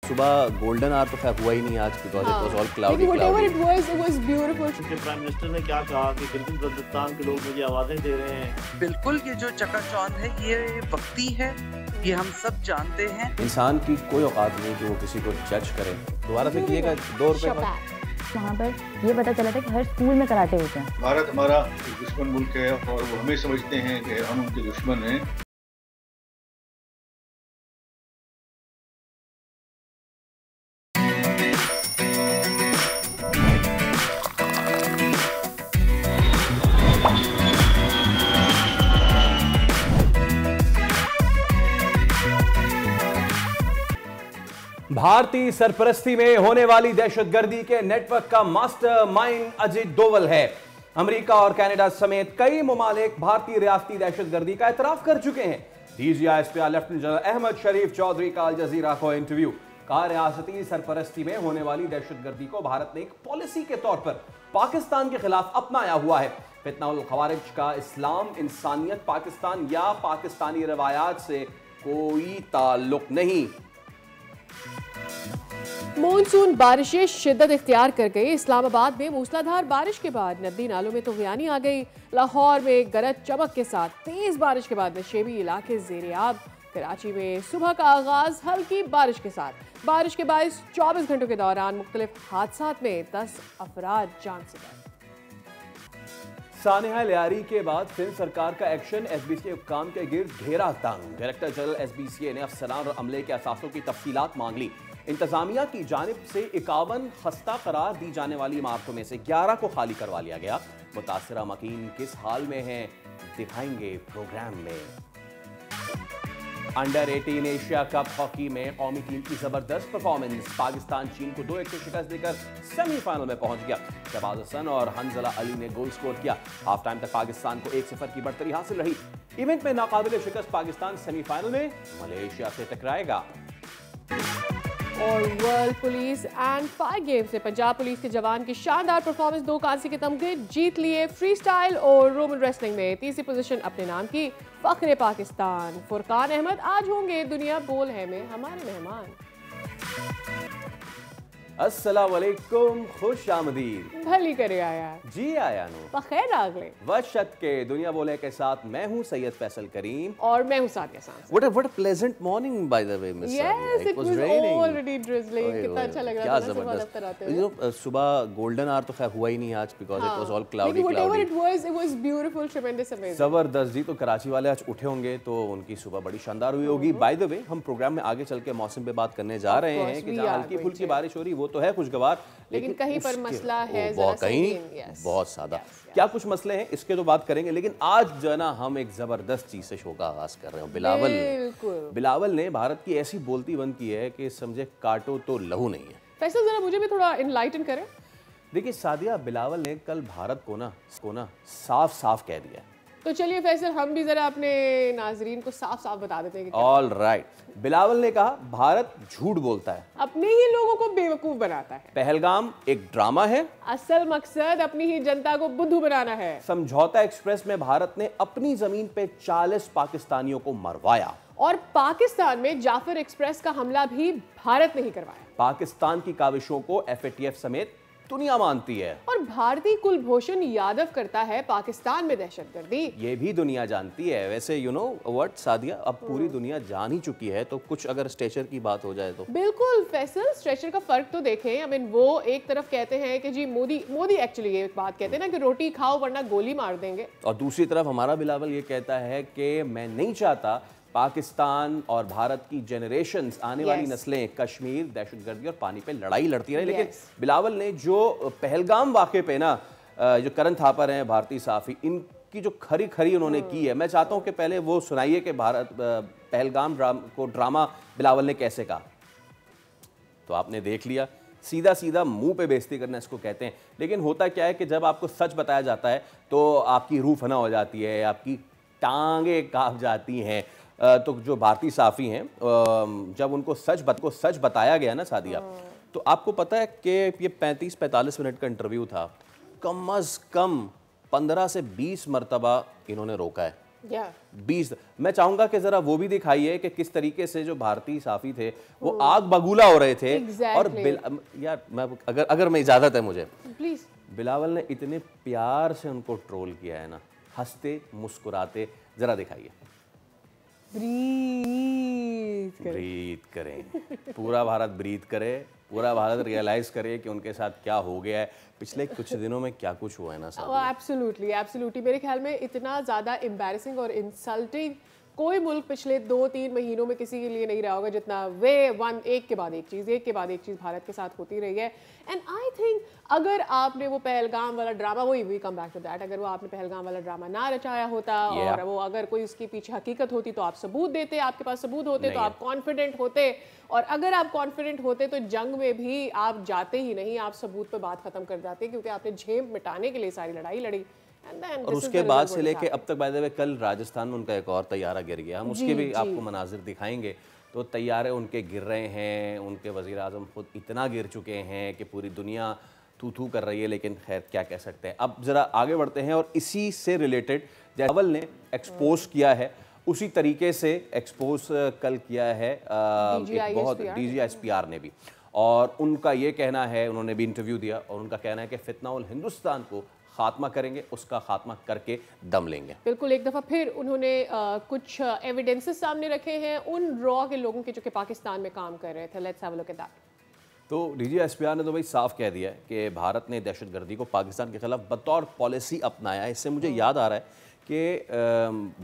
सुबह golden hour तो खैर हुआ ही नहीं आज because it was all cloudy it was beautiful. उनके प्राइम मिनिस्टर ने क्या कहा कि गिलगित बल्तिस्तान के लोग मुझे आवाजें दे रहे हैं। बिल्कुल, ये जो चकाचौंध है ये वक्ती है, ये हम सब जानते हैं। इंसान की कोई औकात नहीं कि वो किसी को जज करे। दोबारा से किएगा 2 रुपए का। वहाँ पर ये पता चला था कि हर स्कूल में कराटे होते हैं। भारत हमारा दुश्मन मुल्क है और वो हमें समझते हैं कि हम उनके दुश्मन हैं। भारतीय सरपरस्ती में होने वाली दहशतगर्दी के नेटवर्क का मास्टरमाइंड अजित डोवल है। अमेरिका और कनाडा समेत कई ममालिक भारतीय रियासती दहशतगर्दी का एतराफ कर चुके हैं। डीजीआईएसपीआर लेफ्टिनेंट जनरल अहमद शरीफ चौधरी का अल जजीरा को इंटरव्यू। कहा, रियासती सरपरस्ती में होने वाली दहशतगर्दी को भारत ने एक पॉलिसी के तौर पर पाकिस्तान के खिलाफ अपनाया हुआ है। फितना उल खवारिज का इस्लाम, इंसानियत, पाकिस्तान या पाकिस्तानी रवायात से कोई ताल्लुक नहीं। मानसून बारिशें शिद्दत इख्तियार कर गई। इस्लामाबाद में मूसलाधार बारिश के बाद नदी नालों में तूफ़ानी आ गई। लाहौर में गरज चमक के साथ तेज बारिश के बाद नशेबी इलाके ज़ेर-ए-आब। कराची में सुबह का आगाज हल्की बारिश के साथ। बारिश के बायस 24 घंटों के दौरान मुख्तलिफ हादसात में 10 अफराद जान से गए। सानेहा लियारी के बाद सिंध सरकार का एक्शन, एसबीसीए हुक्काम के गिर्द घेरा तंग। डायरेक्टर जनरल एसबीसीए ने अफसरान और अमले के असासों की तफसीलात मांग ली। इंतजामिया की जानिब से 51 खस्ता करार दी जाने वाली इमारतों में से 11 को खाली करवा लिया गया। मुतासिरा मकीन किस हाल में हैं, दिखाएंगे प्रोग्राम में। अंडर 18 एशिया कप हॉकी में कौमी टीम की जबरदस्त परफॉर्मेंस। पाकिस्तान चीन को 2-1 से शिकस्त देकर सेमीफाइनल में पहुंच गया। शहबाज हसन और हंजला अली ने गोल स्कोर किया। हाफ टाइम तक पाकिस्तान को 1-0 की बढ़तरी हासिल रही। इवेंट में नाकाबिले शिकस्त पाकिस्तान सेमीफाइनल में मलेशिया से टकराएगा। और world police and fire game से पंजाब पुलिस के जवान की शानदार परफॉर्मेंस, 2 कांसे के तमगे जीत लिए। फ्री स्टाइल और रोमन रेसलिंग में तीसरी पोजीशन अपने नाम की। फख्रे पाकिस्तान फुरकान अहमद आज होंगे दुनिया बोल है में हमारे मेहमान। अस्सलाम वालेकुम, खुश आमदीद। भली करे आया जी आया नो बखैर आगले वशत के दुनिया बोले के साथ मैं हूं सैयद फैसल करीम और मैं हूं सादिया सांस। What a pleasant morning by the way, Miss Yes, Sadia. it was already drizzling. कितना अच्छा लग रहा था ना सुबह दफ्तर आते हुए। You know, सुबह गोल्डन आवर तो खैर हुआ ही नहीं आज because it was all cloudy whatever it was beautiful, tremendous, amazing. जबरदस्त जी। तो कराची वाले आज उठे होंगे तो उनकी सुबह बड़ी शानदार हुई होगी। बाय द वे, हम प्रोग्राम में आगे चल के मौसम पे बात करने जा रहे हैं कि जहाँ हल्की फुल्की बारिश हो रही वो तो है खुशगवार, लेकिन कहीं पर मसला है बहुत ज्यादा। क्या कुछ मसले हैं इसके तो बात करेंगे, लेकिन आज जो है ना हम एक जबरदस्त चीज से शो का आगाज कर रहे हैं। बिलावल ने भारत की ऐसी बोलती बंद की है कि समझे काटो तो लहू नहीं है। फैसल जरा मुझे भी थोड़ा इनलाइटन करें। देखिए सादिया, बिलावल ने कल भारत को ना साफ साफ कह दिया है। तो चलिए फैसल, हम भी जरा अपने नाजरीन को साफ साफ बता देते हैं कि ऑल राइट। बिलावल ने कहा भारत झूठ बोलता है, अपने ही लोगों को बेवकूफ बनाता है। पहलगाम एक ड्रामा है, असल मकसद अपनी ही जनता को बुद्धू बनाना है। समझौता एक्सप्रेस में भारत ने अपनी जमीन पे 40 पाकिस्तानियों को मरवाया और पाकिस्तान में जाफर एक्सप्रेस का हमला भी भारत ने ही करवाया। पाकिस्तान की काविशों को एफएटीएफ समेत दुनिया मानती है और भारतीय कुलभूषण यादव करता है पाकिस्तान में दहशतगर्दी। ये भी दुनिया जानती है। वैसे यू नो व्हाट सादिया, अब पूरी दुनिया जान ही चुकी है, तो कुछ अगर स्ट्रेचर की बात हो जाए तो बिल्कुल फैसल, स्ट्रेचर का फर्क तो देखें। आई मीन वो एक तरफ कहते हैं कि जी मोदी एक्चुअली ये बात कहते हैं ना कि रोटी खाओ वरना गोली मार देंगे, और दूसरी तरफ हमारा बिलावल ये कहता है कि मैं नहीं चाहता पाकिस्तान और भारत की जनरेशंस, आने वाली नस्लें कश्मीर, दहशतगर्दी और पानी पे लड़ाई लड़ती रहे। लेकिन बिलावल ने जो पहलगाम वाक़े पे ना जो करण थापर हैं भारतीय सहाफ़ी, इनकी जो खरी उन्होंने की है, मैं चाहता हूं कि पहले वो सुनाइए कि भारत पहलगाम को ड्रामा बिलावल ने कैसे कहा। तो आपने देख लिया, सीधा मुंह पे बेइज्जती करना इसको कहते हैं। लेकिन होता क्या है कि जब आपको सच बताया जाता है तो आपकी रूह फना हो जाती है, आपकी टांगे कांप जाती हैं। तो जो भारतीय सहाफ़ी हैं, जब उनको सच बताया गया ना सादिया, तो आपको पता है कि ये 35-45 मिनट का इंटरव्यू था, कम अज़ कम 15 से 20 मरतबा इन्होंने रोका है। 20। मैं चाहूंगा कि जरा वो भी दिखाइए कि किस तरीके से जो भारतीय साफी थे वो आग बगूला हो रहे थे। और यार मैं अगर मैं इजाजत है मुझे, प्लीज, बिलावल ने इतने प्यार से उनको ट्रोल किया है ना, हंसते मुस्कुराते, जरा दिखाइए। ब्रीथ करें, पूरा भारत ब्रीथ करे, पूरा भारत रियलाइज करे कि उनके साथ क्या हो गया है, पिछले कुछ दिनों में क्या कुछ हुआ है ना साहब। एब्सोल्युटली एब्सोल्युटली, मेरे ख्याल में इतना ज़्यादा एम्बैरेसिंग और इंसल्टिंग कोई मुल्क पिछले 2-3 महीनों में किसी के लिए नहीं रहा होगा जितना एक के बाद एक चीज़ भारत के साथ होती रही है। एंड आई थिंक अगर आपने वो पहलगाम वाला drama, we come back to that, अगर वो आपने पहलगाम वाला ड्रामा ना रचाया होता और वो अगर कोई उसके पीछे हकीकत होती तो आप सबूत देते, आपके पास सबूत होते तो आप कॉन्फिडेंट होते, और अगर आप कॉन्फिडेंट होते तो जंग में भी आप जाते ही नहीं, आप सबूत पर बात खत्म कर जाते, क्योंकि आपने झेप मिटाने के लिए सारी लड़ाई लड़ी। और उसके बाद से लेके अब तक, बाय द वे, कल राजस्थान में उनका एक और तैयारा गिर गया, हम उसके भी आपको मनाजिर दिखाएंगे। तो तैयारे उनके गिर रहे हैं, उनके वज़ीर आज़म खुद इतना गिर चुके हैं कि पूरी दुनिया थू थू कर रही है, लेकिन खैर क्या कह सकते हैं। अब ज़रा आगे बढ़ते हैं और इसी से रिलेटेड बिलावल ने एक्सपोज किया है, उसी तरीके से एक्सपोज कल किया है DGISPR ने भी, और उनका ये कहना है, उन्होंने भी इंटरव्यू दिया और उनका कहना है कि फितनाउल हिंदुस्तान को खात्मा करेंगे, उसका खात्मा करके दम लेंगे। बिल्कुल, एक दफ़ा फिर उन्होंने कुछ एविडेंसेस सामने रखे हैं उन रॉ के लोगों के जो कि पाकिस्तान में काम कर रहे थे। Let's have a look at that. तो DGISPR ने तो भाई साफ कह दिया है कि भारत ने दहशतगर्दी को पाकिस्तान के खिलाफ बतौर पॉलिसी अपनाया है। इससे मुझे याद आ रहा है कि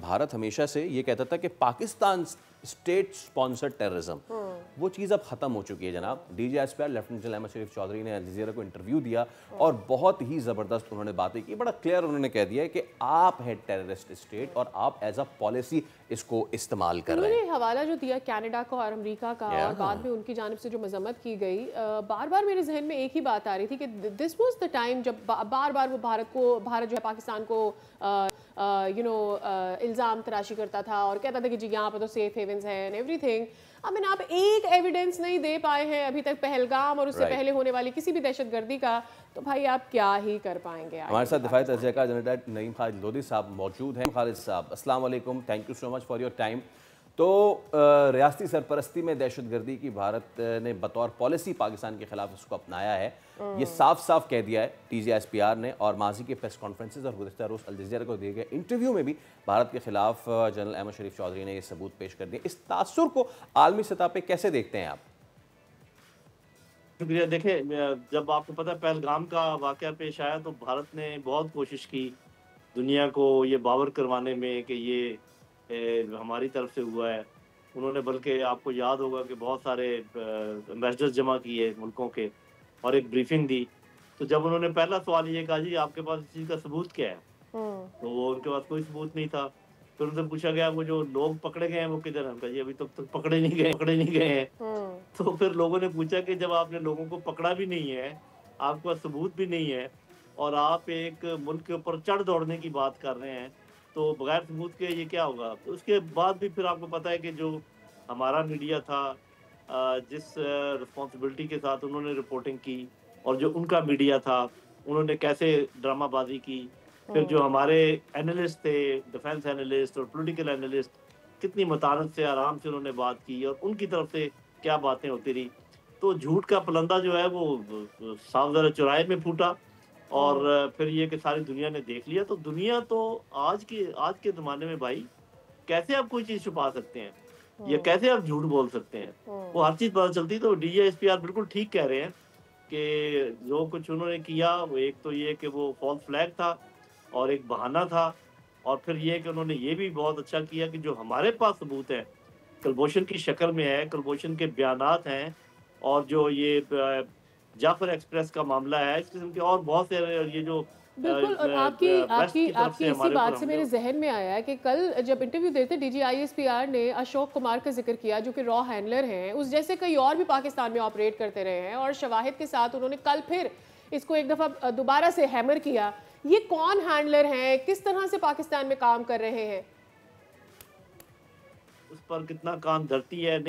भारत हमेशा से ये कहता था कि पाकिस्तान स्टेट स्पॉन्सर्ड टेररिज्म, वो चीज़ अब ख़त्म हो चुकी है जनाब। DGISPR लेफ्टिनेंट जनरल अहमद शरीफ चौधरी ने अल जज़ीरा को इंटरव्यू दिया और बहुत ही ज़बरदस्त उन्होंने बातें की, बड़ा क्लियर उन्होंने कह दिया है कि आप हैं टेररिस्ट स्टेट और आप एज अ पॉलिसी इसको इस्तेमाल कर रहे हैं। उन्होंने हवाला जो दिया कनाडा का और अमेरिका का, और बाद में उनकी जानिब से जो मजम्मत की गई, बार बार मेरे जहन में एक ही बात आ रही थी कि दिस वॉज द टाइम जब बार बार वो भारत जो है पाकिस्तान को इल्ज़ाम तराशी करता था और कहता था कि जी यहाँ पर तो सेफ हेवन्स हैं एंड एवरीथिंग। आई मीन, आप एक एविडेंस नहीं दे पाए हैं अभी तक पहलगाम और उससे पहले होने वाली किसी भी दहशतगर्दी का, तो भाई आप क्या ही कर पाएंगे। हमारे साथ दिफाई तजिया का जनरल नईम खालिद लोधी साहब मौजूद हैं। खालिद साहब, अस्सलाम वालेकुम, thank you so much for your time. तो रियासती सरपरस्ती में दहशतगर्दी की भारत ने बतौर पॉलिसी पाकिस्तान के खिलाफ उसको अपनाया है, ये साफ साफ कह दिया है DGISPR ने, और माजी के प्रेस कॉन्फ्रेंसेज और गुज़िश्ता रोज़ अल जज़ीरा को दिए गए इंटरव्यू में भी भारत के खिलाफ जनरल अहमद शरीफ चौधरी ने ये सबूत पेश कर दिए। इस तासुर को आलमी सतह पर कैसे देखते हैं आप? शुक्रिया। देखें, जब आपको पता है पहलगाम का वाक़या पेश आया तो भारत ने बहुत कोशिश की दुनिया को ये बावर करवाने में कि ये हमारी तरफ से हुआ है। उन्होंने, बल्कि आपको याद होगा कि बहुत सारे एम्बेसडर्स जमा किए मुल्कों के और एक ब्रीफिंग दी। तो जब उन्होंने पहला सवाल ये कहा, जी आपके पास इस चीज़ का सबूत क्या है, तो वो उनके पास कोई सबूत नहीं था। फिर उनसे पूछा गया वो जो लोग पकड़े गए हैं वो किधर हैं, जी अभी तक पकड़े नहीं गए हैं। तो फिर लोगों ने पूछा कि जब आपने लोगों को पकड़ा भी नहीं है, आपके पास सबूत भी नहीं है, और आप एक मुल्क के ऊपर चढ़ दौड़ने की बात कर रहे हैं, तो बगैर सबूत के ये क्या होगा। तो उसके बाद भी फिर आपको पता है कि जो हमारा मीडिया था, जिस रिस्पॉन्सिबिलिटी के साथ उन्होंने रिपोर्टिंग की, और जो उनका मीडिया था उन्होंने कैसे ड्रामाबाजी की। फिर जो हमारे एनालिस्ट थे, डिफेंस एनालिस्ट और पॉलिटिकल एनालिस्ट, कितनी मतानत से आराम से उन्होंने बात की और उनकी तरफ से क्या बातें होती रही। तो झूठ का पलंदा जो है वो साफ ज़रा चौराहे में फूटा, और फिर ये कि सारी दुनिया ने देख लिया। तो दुनिया तो आज के ज़माने में भाई कैसे आप कोई चीज़ छुपा सकते हैं या कैसे आप झूठ बोल सकते हैं, वो हर चीज़ पता चलती। तो DGISPR बिल्कुल ठीक कह रहे हैं कि जो कुछ उन्होंने किया, वो एक तो ये कि वो फॉल्स फ्लैग था और एक बहाना था, और फिर ये कि उन्होंने ये भी बहुत अच्छा किया कि जो हमारे पास सबूत है कुलभूषण की शक्ल में है, कुलभूषण के बयानात हैं, और जो ये जाफर एक्सप्रेस का मामला है, इस किस्म के और बहुत से ये जो बिल्कुल। और आपकी इसी बात से मेरे जहन में आया है कि कल जब इंटरव्यू देते DGISPR ने अशोक कुमार का जिक्र किया जो कि रॉ हैंडलर हैं, उस जैसे कई और भी पाकिस्तान में ऑपरेट करते रहे हैं, और शवाहिद के साथ उन्होंने कल फिर इसको एक दफ़ा दोबारा से हैमर किया। ये कौन हैंडलर हैं, किस तरह से पाकिस्तान में काम कर रहे हैं, उस पर कितना काम धरती है।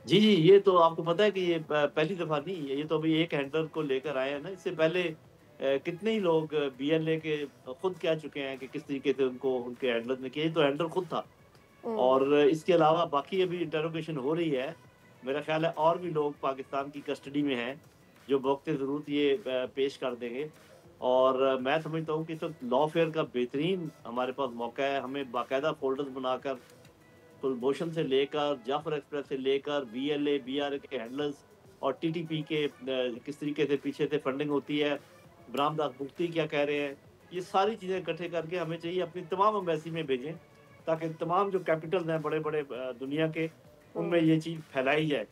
जी, ये तो आपको पता है कि ये पहली दफ़ा नहीं है, ये तो अभी एक हैंडलर को लेकर आए हैं ना। इससे पहले कितने ही लोग बीएलए के खुद कह चुके हैं कि किस तरीके से उनको उनके हैंडलर ने किया, ये तो हैंडलर खुद था। और इसके अलावा बाकी अभी इंटरोगेशन हो रही है, मेरा ख्याल है और भी लोग पाकिस्तान की कस्टडी में हैं जो वक्त ज़रूरत ये पेश कर देंगे। और मैं समझता हूँ कि तो लॉफेयर का बेहतरीन हमारे पास मौका है। हमें बाकायदा फोल्डर्स बनाकर कुलभूषण से लेकर जाफर एक्सप्रेस से लेकर बीएलए बीआरए के हैंडलर्स और टीटीपी के किस तरीके से पीछे से फंडिंग होती है, बरामदात मुफ्ती क्या कह रहे हैं, ये सारी चीज़ें इकट्ठे करके हमें चाहिए अपनी तमाम एम्बेसी में भेजें, ताकि तमाम जो कैपिटल हैं बड़े बड़े दुनिया के, उनमें ये चीज़ फैलाई जाए।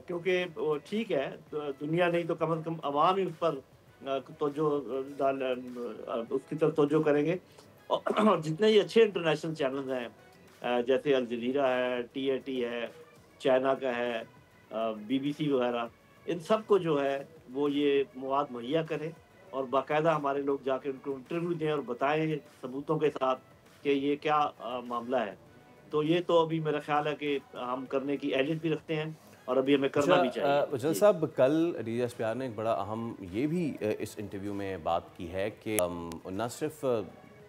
क्योंकि ठीक है दुनिया नहीं तो कम से कम अवाम ही उस पर उसकी तरफ तवज्जो करेंगे। और जितने ही अच्छे इंटरनेशनल चैनल्स हैं जैसे अल जज़ीरा है, टीएटी है, चाइना का है, बीबीसी वगैरह, इन सब को जो है वो ये मवाद मुहैया करें और बाकायदा हमारे लोग जाके उनको इंटरव्यू दें और बताएं सबूतों के साथ कि ये क्या मामला है। तो ये तो अभी मेरा ख्याल है कि हम करने की अहलियत भी रखते हैं और अभी हमें करना भी चाहिए। उज्जवल साहब, कल डीएसपीआर ने एक बड़ा अहम ये भी इस इंटरव्यू में बात की है कि न सिर्फ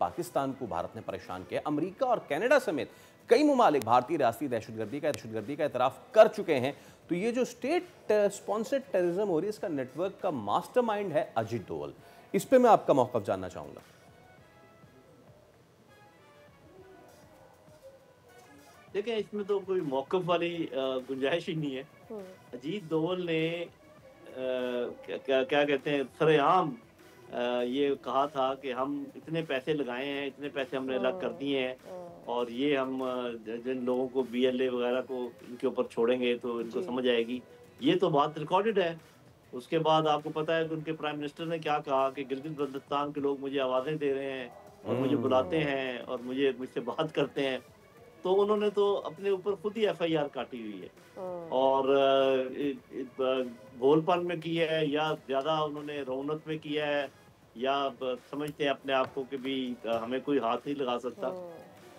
पाकिस्तान को भारत ने परेशान किया, अमेरिका और कनाडा समेत कई ममालिक भारतीय रियासती दहशतगर्दी का एतराफ़ कर चुके हैं। तो ये जो स्टेट स्पॉन्सर्ड टेररिज्म हो रही है, इसका नेटवर्क का मास्टरमाइंड है अजीत डोवल। इस पे मैं आपका मौक़िफ़ जानना चाहूँगा। देखिए, इसमें तो कोई मौक़िफ़ वाली गुंजाइश ही नहीं है। अजीत डोवल ने क्या कहते हैं, सरेआम ये कहा था कि हम इतने पैसे लगाए हैं, इतने पैसे हमने अलग कर दिए हैं और ये हम जिन लोगों को बीएलए वगैरह को इनके ऊपर छोड़ेंगे तो इनको समझ आएगी। ये तो बात रिकॉर्डेड है। उसके बाद आपको पता है कि उनके प्राइम मिनिस्टर ने क्या कहा कि गिलगित बल्तिस्तान के लोग मुझे आवाज़ें दे रहे हैं और मुझे बुलाते हैं और मुझसे बात करते हैं। तो उन्होंने तो अपने ऊपर खुद ही एफआईआर काटी हुई है और भोलपन में की है या ज़्यादा उन्होंने रौनक में किया है या समझते हैं अपने आप को कि भी हमें कोई हाथ नहीं लगा सकता।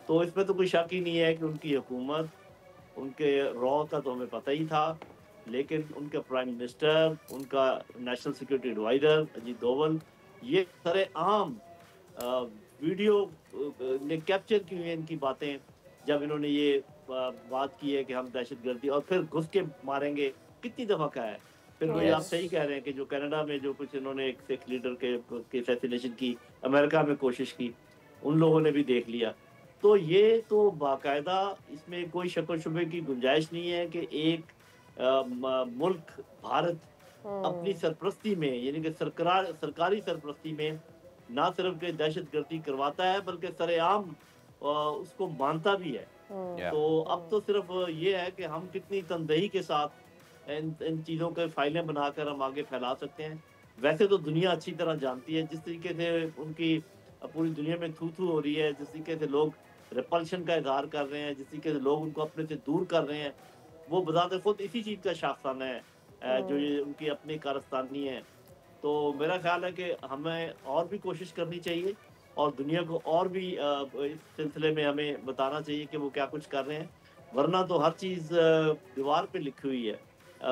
तो इसमें तो कोई शक ही नहीं है कि उनकी हुकूमत, उनके रॉ का तो हमें पता ही था, लेकिन उनका प्राइम मिनिस्टर, उनका national security adviser Ajit Doval, ये सरेआम वीडियो ने कैप्चर की हुई इनकी बातें, जब इन्होंने ये बात की है कि हम दहशतगर्दी और फिर घुस के मारेंगे, कितनी दफ़ा कहा है। फिर वही आप सही कह रहे हैं कि जो कनाडा में जो कुछ इन्होंने एक सिख लीडर के असैसिनेशन की अमेरिका में कोशिश की, उन लोगों ने भी देख लिया। तो ये तो बाकायदा इसमें कोई शक व शुबे की गुंजाइश नहीं है कि एक मुल्क भारत अपनी सरपरस्ती में, यानी कि सरकारी सरपरस्ती में ना सिर्फ के दहशतगर्दी करवाता है बल्कि सरेआम उसको मानता भी है। तो अब तो सिर्फ ये है कि हम कितनी तनदेही के साथ इन चीज़ों के फाइलें बनाकर हम आगे फैला सकते हैं। वैसे तो दुनिया अच्छी तरह जानती है, जिस तरीके से उनकी पूरी दुनिया में थू थू हो रही है, जिस तरीके से लोग रिपल्शन का इजहार कर रहे हैं, जिस तरीके से लोग उनको अपने से दूर कर रहे हैं, वो बजाते खुद इसी चीज़ का शाखसाना है जो ये उनकी अपनी कारस्तानी है। तो मेरा ख्याल है कि हमें और भी कोशिश करनी चाहिए और दुनिया को और भी इस सिलसिले में हमें बताना चाहिए कि वो क्या कुछ कर रहे हैं, वरना तो हर चीज़ दीवार पे लिखी हुई है,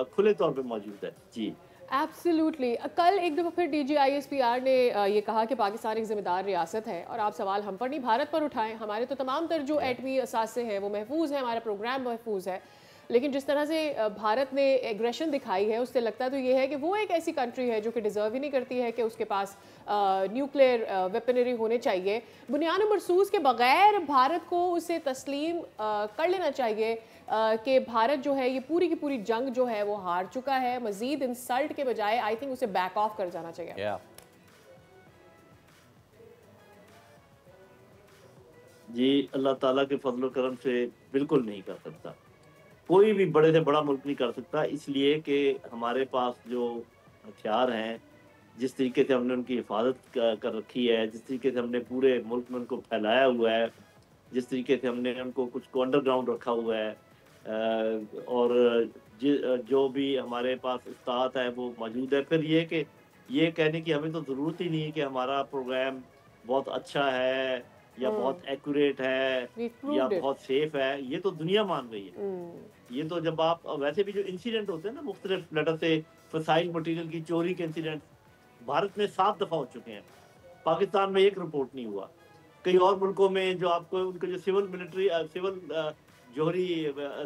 खुले तौर पे मौजूद है। जी एब्सोल्युटली। कल एक दफ़ा फिर DGISPR ने ये कहा कि पाकिस्तान एक ज़िम्मेदार रियासत है और आप सवाल हम पर नहीं भारत पर उठाएं, हमारे तो तमाम तर जो एटमी असासे हैं वो महफूज है, हमारा प्रोग्राम महफूज है। लेकिन जिस तरह से भारत ने एग्रेशन दिखाई है, उससे लगता तो ये है कि वो एक ऐसी कंट्री है जो कि डिज़र्व ही नहीं करती है कि उसके पास न्यूक्लियर वेपनरी होने चाहिए। बुनियाद मरसूस के बगैर भारत को उसे तस्लीम कर लेना चाहिए कि भारत जो है ये पूरी की पूरी जंग जो है वो हार चुका है। मजीद इंसल्ट के बजाय आई थिंक उसे बैक ऑफ कर जाना चाहिए। जी, अल्लाह ताला के फजल करम से बिल्कुल नहीं कर सकता, कोई भी बड़े से बड़ा मुल्क नहीं कर सकता, इसलिए कि हमारे पास जो हथियार हैं, जिस तरीके से हमने उनकी हिफाजत कर रखी है, जिस तरीके से हमने पूरे मुल्क में उनको फैलाया हुआ है, जिस तरीके से हमने उनको कुछ को अंडरग्राउंड रखा हुआ है और जो भी हमारे पास इस्तात है वो मौजूद है। फिर ये कि ये कहने की हमें तो ज़रूरत ही नहीं है कि हमारा प्रोग्राम बहुत अच्छा है या बहुत एक्यूरेट है या बहुत सेफ है, ये तो दुनिया मान रही है। ये तो जब आप वैसे भी जो इंसिडेंट होते हैं ना मुख्तलिफ लेटर से फसाइल मटीरियल की चोरी के इंसिडेंट, भारत में 7 दफा हो चुके हैं, पाकिस्तान में 1 रिपोर्ट नहीं हुआ। कई और मुल्कों में जो आपको उनके जो सिविल जोहरी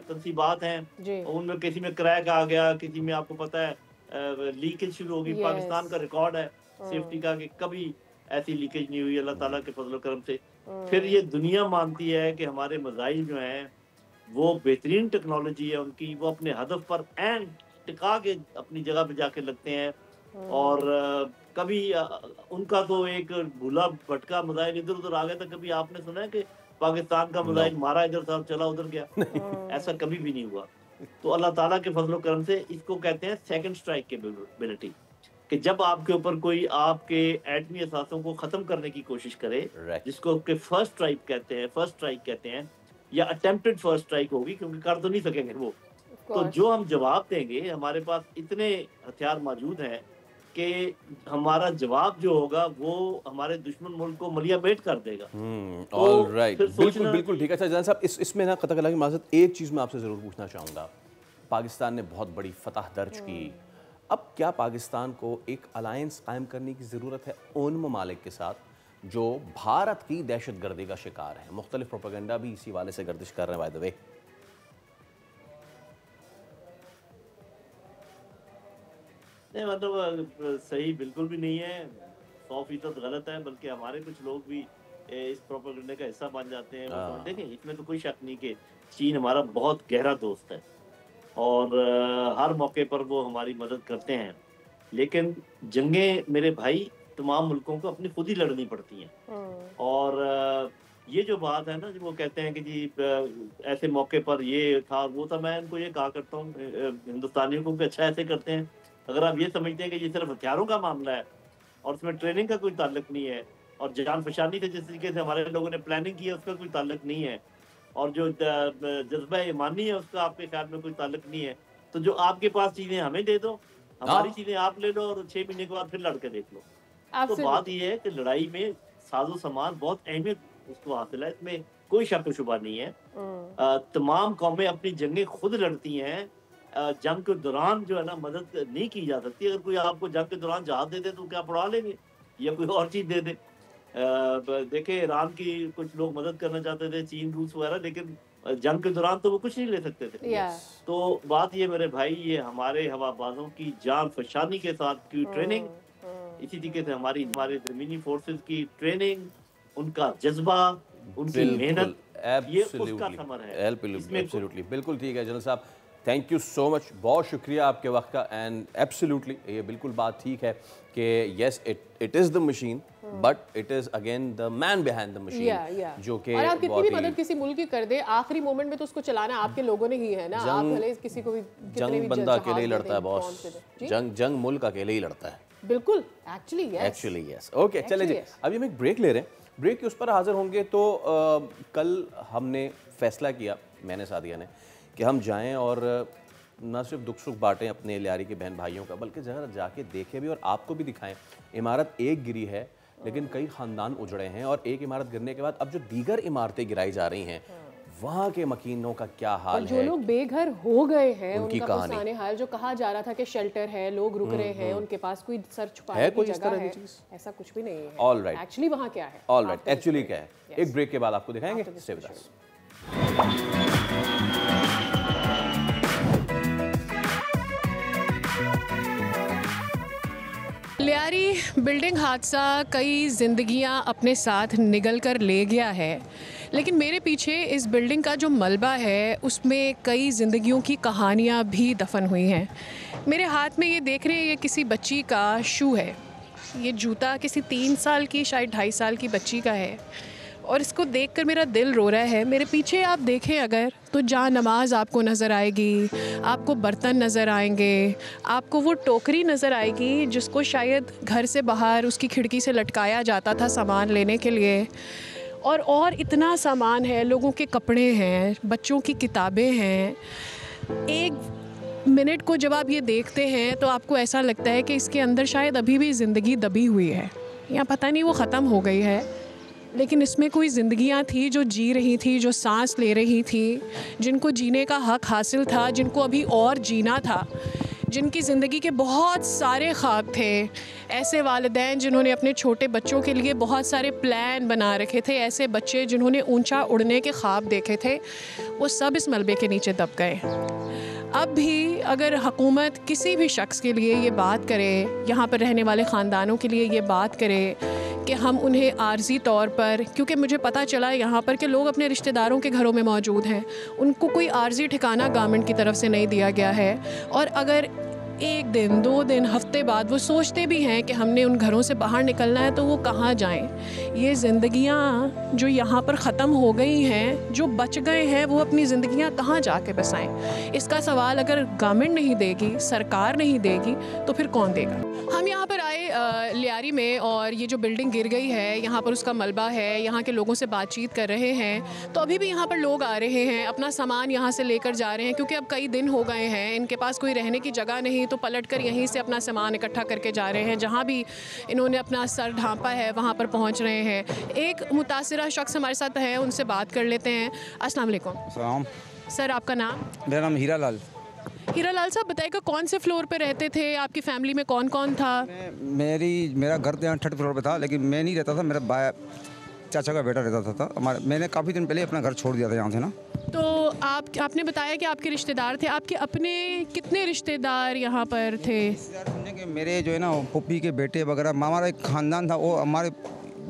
तनसीबात हैं उनमें किसी में क्रैक आ गया, किसी में आपको पता है लीकेज शुरू होगी। पाकिस्तान का रिकॉर्ड है सेफ्टी का कि कभी ऐसी लीकेज नहीं हुई अल्लाह ताला के फजल करम से। फिर ये दुनिया मानती है कि हमारे मिसाइल जो हैं वो बेहतरीन टेक्नोलॉजी है उनकी, वो अपने हदफ पर एंड टिका के अपनी जगह पे जाके लगते हैं। और कभी उनका तो एक भूला भटका मिसाइल इधर उधर आ गया था। कभी आपने सुना है कि पाकिस्तान का मिसाइल मारा इधर था चला उधर गया? ऐसा कभी भी नहीं हुआ। तो अल्लाह ताला के फजल करम से इसको कहते हैं सेकंड स्ट्राइक कैपेबिलिटी, कि जब आपके ऊपर कोई आपके एटमी असासों को खत्म करने की कोशिश करे, जिसको के फर्स्ट स्ट्राइक कहते हैं या अटेम्प्टेड फर्स्ट स्ट्राइक होगी, क्योंकि कर तो नहीं सकेंगे वो। तो जो हम जवाब देंगे, हमारे पास इतने हथियार मौजूद हैं कि हमारा जवाब जो होगा वो हमारे दुश्मन मुल्क को मलियामेट कर देगा। ऑलराइट, बिल्कुल बिल्कुल ठीक है। अच्छा जान साहब, इसमें ना कतई की माज़रत एक चीज़ मैं आपसे ज़रूर पूछना चाहूँगा। पाकिस्तान ने बहुत बड़ी फतह दर्ज की, अब क्या पाकिस्तान को एक अलायंस कायम करने की ज़रूरत है उन ममालिक के साथ जो भारत की दहशत गर्दी का शिकार है? मुख्तलिफ प्रोपेगेंडा भी इसी वाले से गर्दिश कर रहे हैं बाय द वे। नहीं, मतलब सही बिल्कुल भी नहीं है, 100% गलत है। बल्कि हमारे कुछ लोग भी इस प्रोपेगेंडा का हिस्सा बन जाते हैं। तो देखें, इसमें तो कोई शक नहीं कि चीन हमारा बहुत गहरा दोस्त है और हर मौके पर वो हमारी मदद करते हैं। लेकिन जंगें मेरे भाई तमाम मुल्कों को अपनी खुद ही लड़नी पड़ती हैं। और ये जो बात है ना, जो वो कहते हैं कि जी ऐसे मौके पर ये था वो था, मैं इनको ये कहा करता हूँ हिंदुस्तानियों को कि अच्छा ऐसे करते हैं। अगर आप ये समझते हैं कि ये सिर्फ हथियारों का मामला है और उसमें ट्रेनिंग का कोई ताल्लुक नहीं है और जान फशानी से जिस तरीके से हमारे लोगों ने प्लानिंग की है उसका कोई ताल्लुक नहीं है और जो जज्बा ईमानी है उसका आपके ख्याल में कोई ताल्लुक नहीं है, तो जो आपके पास चीजें हमें दे दो, हमारी चीजें आप ले लो और 6 महीने के बाद फिर लड़के देख लो। तो बात ये है कि लड़ाई में साजो सामान बहुत अहमियत उसको हासिल है, इसमें कोई शक शुबा नहीं है। तमाम कौमें अपनी जंगें खुद लड़ती हैं। जंग के दौरान जो है ना मदद नहीं की जा सकती। अगर कोई आपको जंग के दौरान जहाज दे दे तो क्या पड़ा लेंगे या कोई और चीज दे दे? देखे ईरान की कुछ लोग मदद करना चाहते थे, चीन रूस वगैरह, लेकिन जंग के दौरान तो वो कुछ नहीं ले सकते थे। तो बात ये मेरे भाई, ये हमारे हवाबाजों की जान फशानी के साथ की ट्रेनिंग, इसी तरीके से हमारे ज़मीनी फोर्सेस की ट्रेनिंग, उनका जज्बा, उनकी मेहनत, ये उसका समर है। एब्सोल्युटली, बिल्कुल ठीक है जनरल साहब, थैंक यू सो मच, बहुत शुक्रिया आपके वक्त का। एंड एब्सोल्युटली ये बिल्कुल बात ठीक है कि yes it is the machine but it is again the man behind the machine, जो कि और आप कितनी भी मदद किसी मुल्क की कर दे, आखिरी मोमेंट में तो उसको चलाना आपके लोगों ने ही है ना। आप भले किसी को भी जंग बंदा अकेले ही लड़ता है बॉस, जंग मुल्क अकेले ही लड़ता है। बिल्कुल, एक्चुअली यस। ओके, चले जी, अभी हम एक ब्रेक ले रहे हैं। ब्रेक के उस पर हाजिर होंगे तो कल हमने फैसला किया, मैंने सादिया ने, कि हम जाएं और न सिर्फ दुख सुख बांटें अपने लियारी के बहन भाइयों का, बल्कि जरा जाके देखें भी और आपको भी दिखाएं। इमारत एक गिरी है लेकिन कई ख़ानदान उजड़े हैं, और एक इमारत गिरने के बाद अब जो दीगर इमारतें गिराई जा रही हैं वहाँ के मकीनों का क्या हाल है, जो लोग बेघर हो गए हैं उनका पुराने हाल, जो कहा जा रहा था कि शेल्टर है, लोग रुक रहे हैं, उनके पास कोई सर छुपाने की जगह है, ऐसा कुछ भी नहीं है। ऑलराइट, एक्चुअली वहाँ क्या है? ऑलराइट, एक्चुअली क्या है, एक ब्रेक के बाद आपको दिखाएंगे। Stay with us. Lyari building हादसा कई जिंदगियां अपने साथ निगल कर ले गया है, लेकिन मेरे पीछे इस बिल्डिंग का जो मलबा है उसमें कई ज़िंदगियों की कहानियाँ भी दफन हुई हैं। मेरे हाथ में ये देख रहे हैं, ये किसी बच्ची का शू है। ये जूता किसी 3 साल की, शायद 2.5 साल की बच्ची का है, और इसको देखकर मेरा दिल रो रहा है। मेरे पीछे आप देखें अगर तो जा नमाज आपको नज़र आएगी, आपको बर्तन नज़र आएंगे, आपको वो टोकरी नज़र आएगी जिसको शायद घर से बाहर उसकी खिड़की से लटकाया जाता था सामान लेने के लिए, और इतना सामान है, लोगों के कपड़े हैं, बच्चों की किताबें हैं। एक मिनट को जब आप ये देखते हैं तो आपको ऐसा लगता है कि इसके अंदर शायद अभी भी ज़िंदगी दबी हुई है, या पता नहीं वो ख़त्म हो गई है, लेकिन इसमें कोई ज़िंदगियाँ थी जो जी रही थी, जो सांस ले रही थी, जिनको जीने का हक हासिल था, जिनको अभी और जीना था, जिनकी ज़िंदगी के बहुत सारे ख्वाब थे, ऐसे वालिदैन जिन्होंने अपने छोटे बच्चों के लिए बहुत सारे प्लान बना रखे थे, ऐसे बच्चे जिन्होंने ऊंचा उड़ने के ख्वाब देखे थे, वो सब इस मलबे के नीचे दब गए। अब भी अगर हुकूमत किसी भी शख्स के लिए ये बात करे, यहाँ पर रहने वाले ख़ानदानों के लिए ये बात करे कि हम उन्हें आर्जी तौर पर, क्योंकि मुझे पता चला यहाँ पर कि लोग अपने रिश्तेदारों के घरों में मौजूद हैं, उनको कोई आर्जी ठिकाना गवर्नमेंट की तरफ से नहीं दिया गया है, और अगर 1 दिन 2 दिन हफ्ते बाद वो सोचते भी हैं कि हमने उन घरों से बाहर निकलना है, तो वो कहाँ जाएं? ये ज़िंदगियाँ जो यहाँ पर ख़त्म हो गई हैं, जो बच गए हैं, वो अपनी ज़िंदगियाँ कहाँ जाके बसाएं? इसका सवाल अगर गवर्नमेंट नहीं देगी, सरकार नहीं देगी, तो फिर कौन देगा? हम यहाँ पर आए लियारी में, और ये जो बिल्डिंग गिर गई है, यहाँ पर उसका मलबा है, यहाँ के लोगों से बातचीत कर रहे हैं, तो अभी भी यहाँ पर लोग आ रहे हैं, अपना सामान यहाँ से लेकर जा रहे हैं, क्योंकि अब कई दिन हो गए हैं, इनके पास कोई रहने की जगह नहीं, तो पलट कर यहीं से अपना सामान इकट्ठा करके जा रहे हैं। जहाँ भी इन्होंने अपना सर ढांपा है वहाँ पर पहुँच रहे हैं। एक मुतासिरा शख्स हमारे साथ है, उनसे बात कर लेते हैं। अस्सलाम वालेकुम। सर, आपका नाम? मेरा नाम हीरा लाल। हीरा लाल साहब, बताइएगा कौन से फ्लोर पे रहते थे? आपकी फैमिली में कौन कौन था? मेरा घर तो यहाँ 3rd फ्लोर पे था, लेकिन मैं नहीं रहता था, मेरा चाचा का बेटा रहता था। मैंने काफ़ी दिन पहले अपना घर छोड़ दिया था यहाँ से ना। तो आपने बताया कि आपके रिश्तेदार थे, आपके अपने कितने रिश्तेदार यहाँ पर थे? कि मेरे जो है ना पुप्पी के बेटे वगैरह, हमारा एक ख़ानदान था, वो हमारे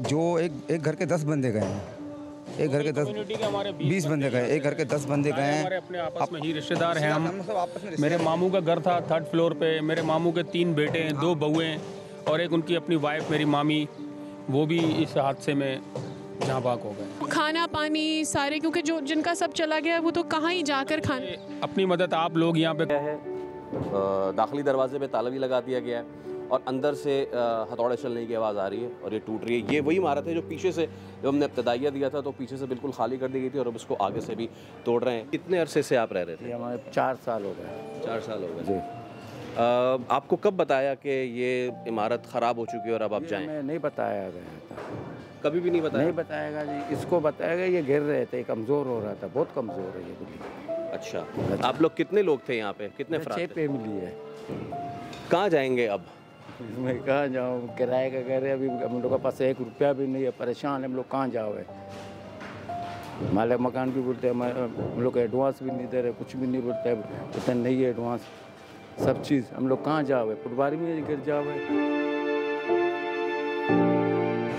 जो एक घर के 10 बंदे गए हैं, एक घर के 20 बंदे गए, एक घर के 10 बंदे गए हैं। हमारे अपने आपस में ही रिश्तेदार हैं हम सब आपस में। मेरे मामू का घर था 3rd फ्लोर पे, मेरे मामू के 3 बेटे हैं, 2 बहुएं, और एक उनकी अपनी वाइफ मेरी मामी, वो भी इस हादसे में जहाँ बाग हो गए। खाना पानी सारे, क्योंकि जो जिनका सब चला गया वो तो कहाँ ही जाकर खाने। अपनी मदद आप लोग यहाँ पे है, दाखिली दरवाजे पे ताला भी लगा दिया गया है, और अंदर से हथौड़े चलने की आवाज़ आ रही है और ये टूट रही है। ये वही इमारत है जो पीछे से, जब हमने इब्तदाइया दिया था तो पीछे से बिल्कुल खाली कर दी गई थी, और अब इसको आगे से भी तोड़ रहे हैं। कितने अरसे से आप रह रहे थे? हमारे 4 साल हो गए। 4 साल हो गए जी। आपको कब बताया कि ये इमारत ख़राब हो चुकी है और अब आप जाएँ? नहीं बताया गया था, कभी भी नहीं बताया? नहीं बताएगा जी, इसको बताएगा, ये गिर रहे थे, कमज़ोर हो रहा था, बहुत कमज़ोर है ये बिल्डिंग। अच्छा, आप लोग कितने लोग थे यहाँ पे? कितने अफराद? 6 फैमिली है। कहाँ जाएंगे अब? मैं कहाँ जाऊँ, किराए का कह रहे, अभी हम लोग के पास 1 रुपया भी नहीं है, परेशान है हम लोग, कहाँ जाओगे? मालिक मकान भी बोलते हैं, हम लोग एडवांस भी नहीं दे रहे, कुछ भी नहीं बोलते, बोलते नहीं है एडवांस, सब चीज़, हम लोग कहाँ जाओगे? पटवारी में गिर जाओगे।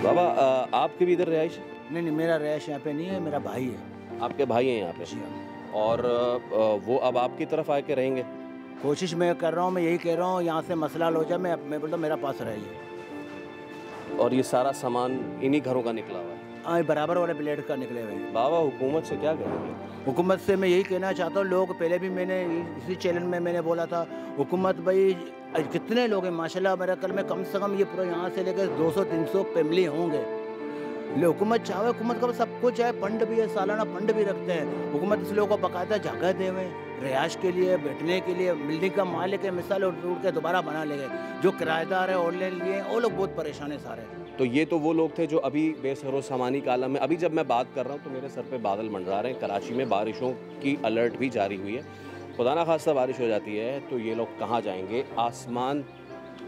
बाबा, आपके भी इधर रहाइश? नहीं, मेरा रहाइश यहाँ पे नहीं है, मेरा भाई है। आपके भाई हैं यहाँ पे? और वो अब आपकी तरफ आके रहेंगे? कोशिश मैं कर रहा हूँ, मैं यही कह रहा हूँ, यहाँ से मसला हो जाए, मैं बोलता मेरा पास रहिए। और ये सारा सामान इन्हीं घरों का निकला हुआ है? हाँ, बराबर वाले प्लेट का निकले हुए हैं। बाबा, हुकूमत से क्या कहेंगे? हुकूमत से मैं यही कहना चाहता हूँ, लोग पहले भी मैंने इसी चैनल में मैंने बोला था, हुकूमत भाई कितने लोग हैं माशाल्लाह, मेरा कल में कम से कम ये पूरा यहाँ से लेकर 200-300 फैमिली होंगे। हुकूमत चाहे, हुकूमत का सब कुछ है, फंड भी है, सालाना फंड भी रखते हैं। हुकूमत इस लोगों को बाकायदा जगह दे हुए, रिहाइश के लिए, बैठने के लिए, बिल्डिंग का मालिक है, मिसाल उड़ के दोबारा बना लेंगे। जो किराएदार है ऑनलाइन लिए, वो लोग बहुत परेशान है सारे। तो ये तो वो लोग थे जो अभी बेसरो सामानी का आलम में, अभी जब मैं बात कर रहा हूँ तो मेरे सर पे बादल मंडरा रहे हैं। कराची में बारिशों की अलर्ट भी जारी हुई है, खुदा ना खास्ता बारिश हो जाती है तो ये लोग कहाँ जाएंगे? आसमान,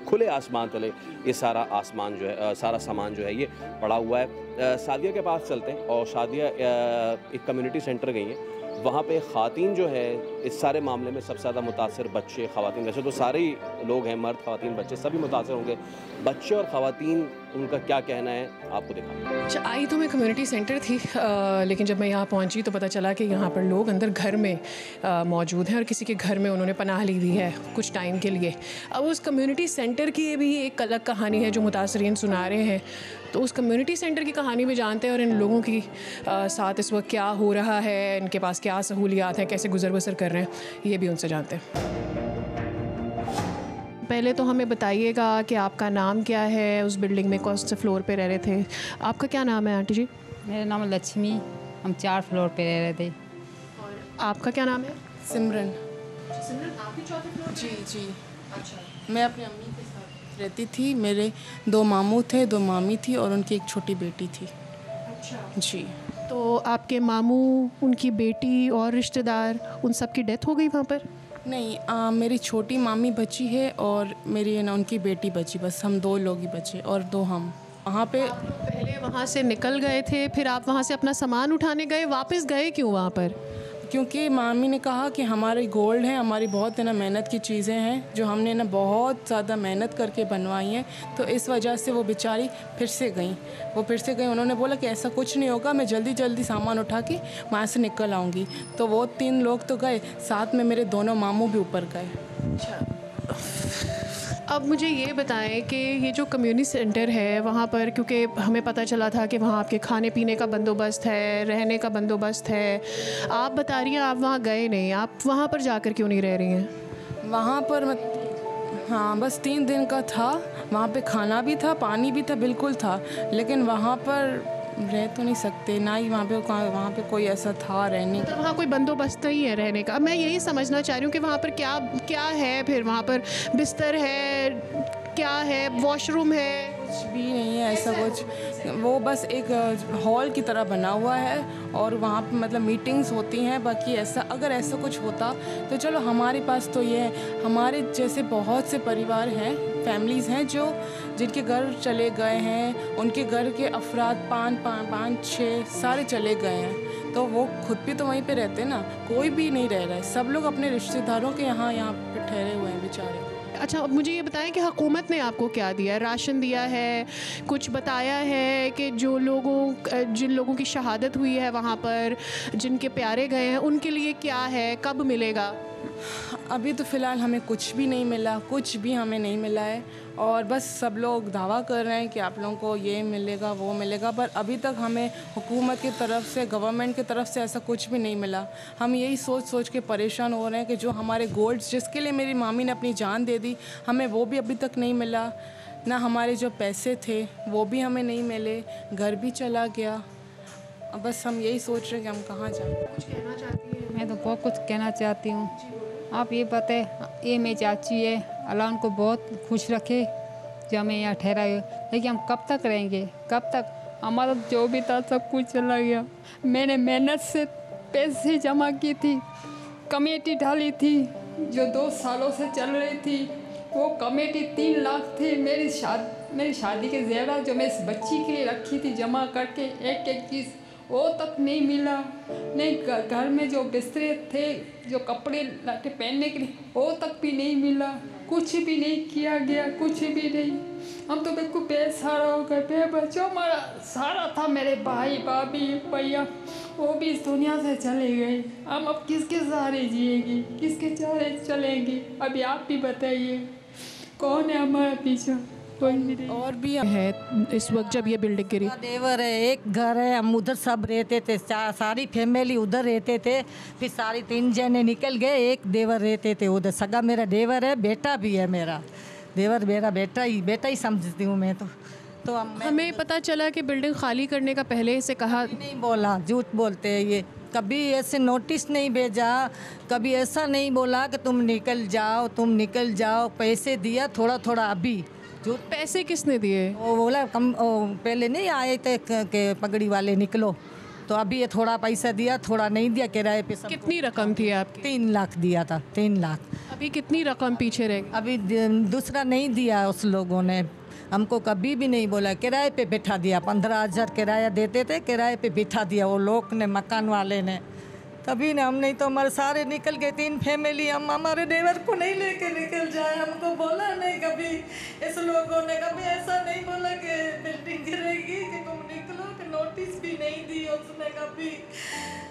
खुले आसमान तले ये सारा आसमान जो है, सारा सामान जो है ये पड़ा हुआ है। सादिया के पास चलते हैं, और सादिया एक कम्युनिटी सेंटर गई हैं, वहाँ पे ख़वातीन जो है इस सारे मामले में सबसे ज़्यादा मुतासर बच्चे, ख़वातीन, वैसे तो सारे ही लोग हैं, मर्द ख़वातीन बच्चे सभी मुतासर होंगे। बच्चे और ख़वातीन, उनका क्या कहना है आपको दिखाएं। अच्छा, आई तो मैं कम्युनिटी सेंटर थी, लेकिन जब मैं यहाँ पहुँची तो पता चला कि यहाँ पर लोग अंदर घर में मौजूद हैं, और किसी के घर में उन्होंने पनाह ली हुई है कुछ टाइम के लिए। अब उस कम्युनिटी सेंटर की भी एक अलग कहानी है जो मुतासरीन सुना रहे हैं, तो उस कम्युनिटी सेंटर की कहानी भी जानते हैं, और इन लोगों की साथ इस वक्त क्या हो रहा है, इनके पास क्या सहूलियात हैं, कैसे गुजर बसर कर रहे हैं, ये भी उनसे जानते हैं। पहले तो हमें बताइएगा कि आपका नाम क्या है, उस बिल्डिंग में कौन से फ्लोर पे रह रहे थे? आपका क्या नाम है आंटी जी? मेरा नाम है लक्ष्मी, हम 4 फ्लोर पे रह रहे थे। और आपका क्या नाम है? सिमरन। सिमरन, आप भी 4थे फ्लोर? जी। अच्छा। मैं अपनी अम्मी के साथ रहती थी, मेरे 2 मामू थे, 2 मामी थी, और उनकी एक छोटी बेटी थी। अच्छा जी। तो आपके मामू, उनकी बेटी और रिश्तेदार, उन सब की डेथ हो गई वहाँ पर? नहीं, मेरी छोटी मामी बची है और मेरी ना उनकी बेटी बची, बस हम 2 लोग ही बचे और 2 हम। वहाँ पे पहले वहाँ से निकल गए थे, फिर आप वहाँ से अपना सामान उठाने गए, वापस गए क्यों वहाँ पर? क्योंकि मामी ने कहा कि हमारी गोल्ड है, हमारी बहुत ना मेहनत की चीज़ें हैं जो हमने ना बहुत ज़्यादा मेहनत करके बनवाई हैं, तो इस वजह से वो बेचारी फिर से गई। उन्होंने बोला कि ऐसा कुछ नहीं होगा, मैं जल्दी जल्दी सामान उठा के वहाँ से निकल आऊँगी। तो वो 3 लोग तो गए, साथ में मेरे दोनों मामू भी ऊपर गए। अच्छा, अब मुझे ये बताएं कि ये जो कम्युनिटी सेंटर है वहाँ पर, क्योंकि हमें पता चला था कि वहाँ आपके खाने पीने का बंदोबस्त है, रहने का बंदोबस्त है, आप बता रही हैं आप वहाँ गए नहीं, आप वहाँ पर जाकर क्यों नहीं रह रही हैं? वहाँ पर हाँ, बस 3 दिन का था, वहाँ पे खाना भी था, पानी भी था, बिल्कुल था, लेकिन वहाँ पर रह तो नहीं सकते ना ही वहाँ पे कोई ऐसा था रहने का। तो वहाँ कोई बंदोबस्त नहीं है रहने का? मैं यही समझना चाह रही हूँ कि वहाँ पर क्या है, फिर वहाँ पर बिस्तर है, क्या है, वॉशरूम है? कुछ भी नहीं है ऐसा कुछ, वो बस एक हॉल की तरह बना हुआ है और वहाँ पे मतलब मीटिंग्स होती हैं। बाकी अगर ऐसा कुछ होता तो चलो, हमारे पास तो ये है, हमारे जैसे बहुत से परिवार हैं, फैमिलीज़ हैं जिनके घर चले गए हैं, उनके घर के अफराद 5-6 सारे चले गए हैं, तो वो खुद भी तो वहीं पे रहते हैं ना, कोई भी नहीं रह रहा है, सब लोग अपने रिश्तेदारों के यहाँ पे ठहरे हुए हैं बेचारे। अच्छा, अब मुझे ये बताएं कि हुकूमत ने आपको क्या दिया है? राशन दिया है, कुछ बताया है कि जिन लोगों की शहादत हुई है वहाँ पर, जिनके प्यारे गए हैं, उनके लिए क्या है, कब मिलेगा? अभी तो फ़िलहाल हमें कुछ भी नहीं मिला, कुछ भी हमें नहीं मिला है, और बस सब लोग दावा कर रहे हैं कि आप लोगों को ये मिलेगा वो मिलेगा, पर अभी तक हमें हुकूमत की तरफ से, गवर्नमेंट की तरफ से ऐसा कुछ भी नहीं मिला। हम यही सोच के परेशान हो रहे हैं कि जो हमारे गोल्ड्स, जिसके लिए मेरी मामी ने अपनी जान दे दी, हमें वो भी अभी तक नहीं मिला, ना हमारे जो पैसे थे वो भी हमें नहीं मिले, घर भी चला गया। अब बस हम यही सोच रहे हैं कि हम कहाँ जाएं। कुछ कहना चाहती हैं? मैं तो बहुत कुछ कहना चाहती हूँ। आप ये बताएं, ये मेरी चाची है, अल्लाह उनको बहुत खुश रखे जो हमें यहाँ ठहराए, लेकिन हम कब तक रहेंगे, कब तक? हमारा जो भी था सब कुछ चला गया। मैंने मेहनत से पैसे जमा की थी, कमेटी डाली थी जो 2 सालों से चल रही थी, वो कमेटी 3 लाख थी। मेरी शादी के ज़ेवर जो मैं इस बच्ची के लिए रखी थी जमा करके, एक चीज़ वो तक नहीं मिला। नहीं, घर में जो बिस्तरे थे, जो कपड़े लाटे पहनने के लिए, वो तक भी नहीं मिला। कुछ भी नहीं किया गया, कुछ भी नहीं। हम तो बिल्कुल बेसहारा हो गए, बेबच्चों। हमारा सहारा था मेरे भाई, भाभी, भैया, वो भी इस दुनिया से चले गए। हम अब किसके सहारे जिएंगे, किसके सहारे चलेंगे? अभी आप भी बताइए, कौन है हमारा पीछे? कोई नहीं। और भी है इस वक्त जब ये बिल्डिंग गिरी? देवर है, एक घर है, हम उधर सब रहते थे, सारी फैमिली उधर रहते थे। फिर सारी 3 जने निकल गए, एक देवर रहते थे उधर। सगा मेरा देवर है, बेटा भी है मेरा देवर, मेरा बेटा ही समझती हूँ मैं तो हमें पता चला कि बिल्डिंग खाली करने का पहले से कहा नहीं, बोला, झूठ बोलते हैं ये। कभी ऐसे नोटिस नहीं भेजा, कभी ऐसा नहीं बोला कि तुम निकल जाओ। पैसे दिया थोड़ा थोड़ा। अभी पैसे किसने दिए? वो बोला पहले नहीं आए थे कि पगड़ी वाले निकलो, तो अभी ये थोड़ा पैसा दिया, थोड़ा नहीं दिया किराए पे। कितनी रकम थी आपकी? 3 लाख दिया था, 3 लाख। अभी कितनी रकम पीछे रह गई? अभी दूसरा नहीं दिया उस लोगों ने, हमको कभी भी नहीं बोला। किराए पे बैठा दिया, 15,000 किराया देते थे, किराए पे बैठा दिया वो लोग ने, मकान वाले ने। कभी नहीं, हम नहीं तो हमारे सारे निकल गए, 3 फैमिली। हम हमारे देवर को नहीं लेके निकल जाए, हमको बोला नहीं कभी। इस लोगों ने कभी ऐसा नहीं बोला कि बिल्डिंग गिरेगी कि तुम निकलो, कि नोटिस भी नहीं दी उसने कभी।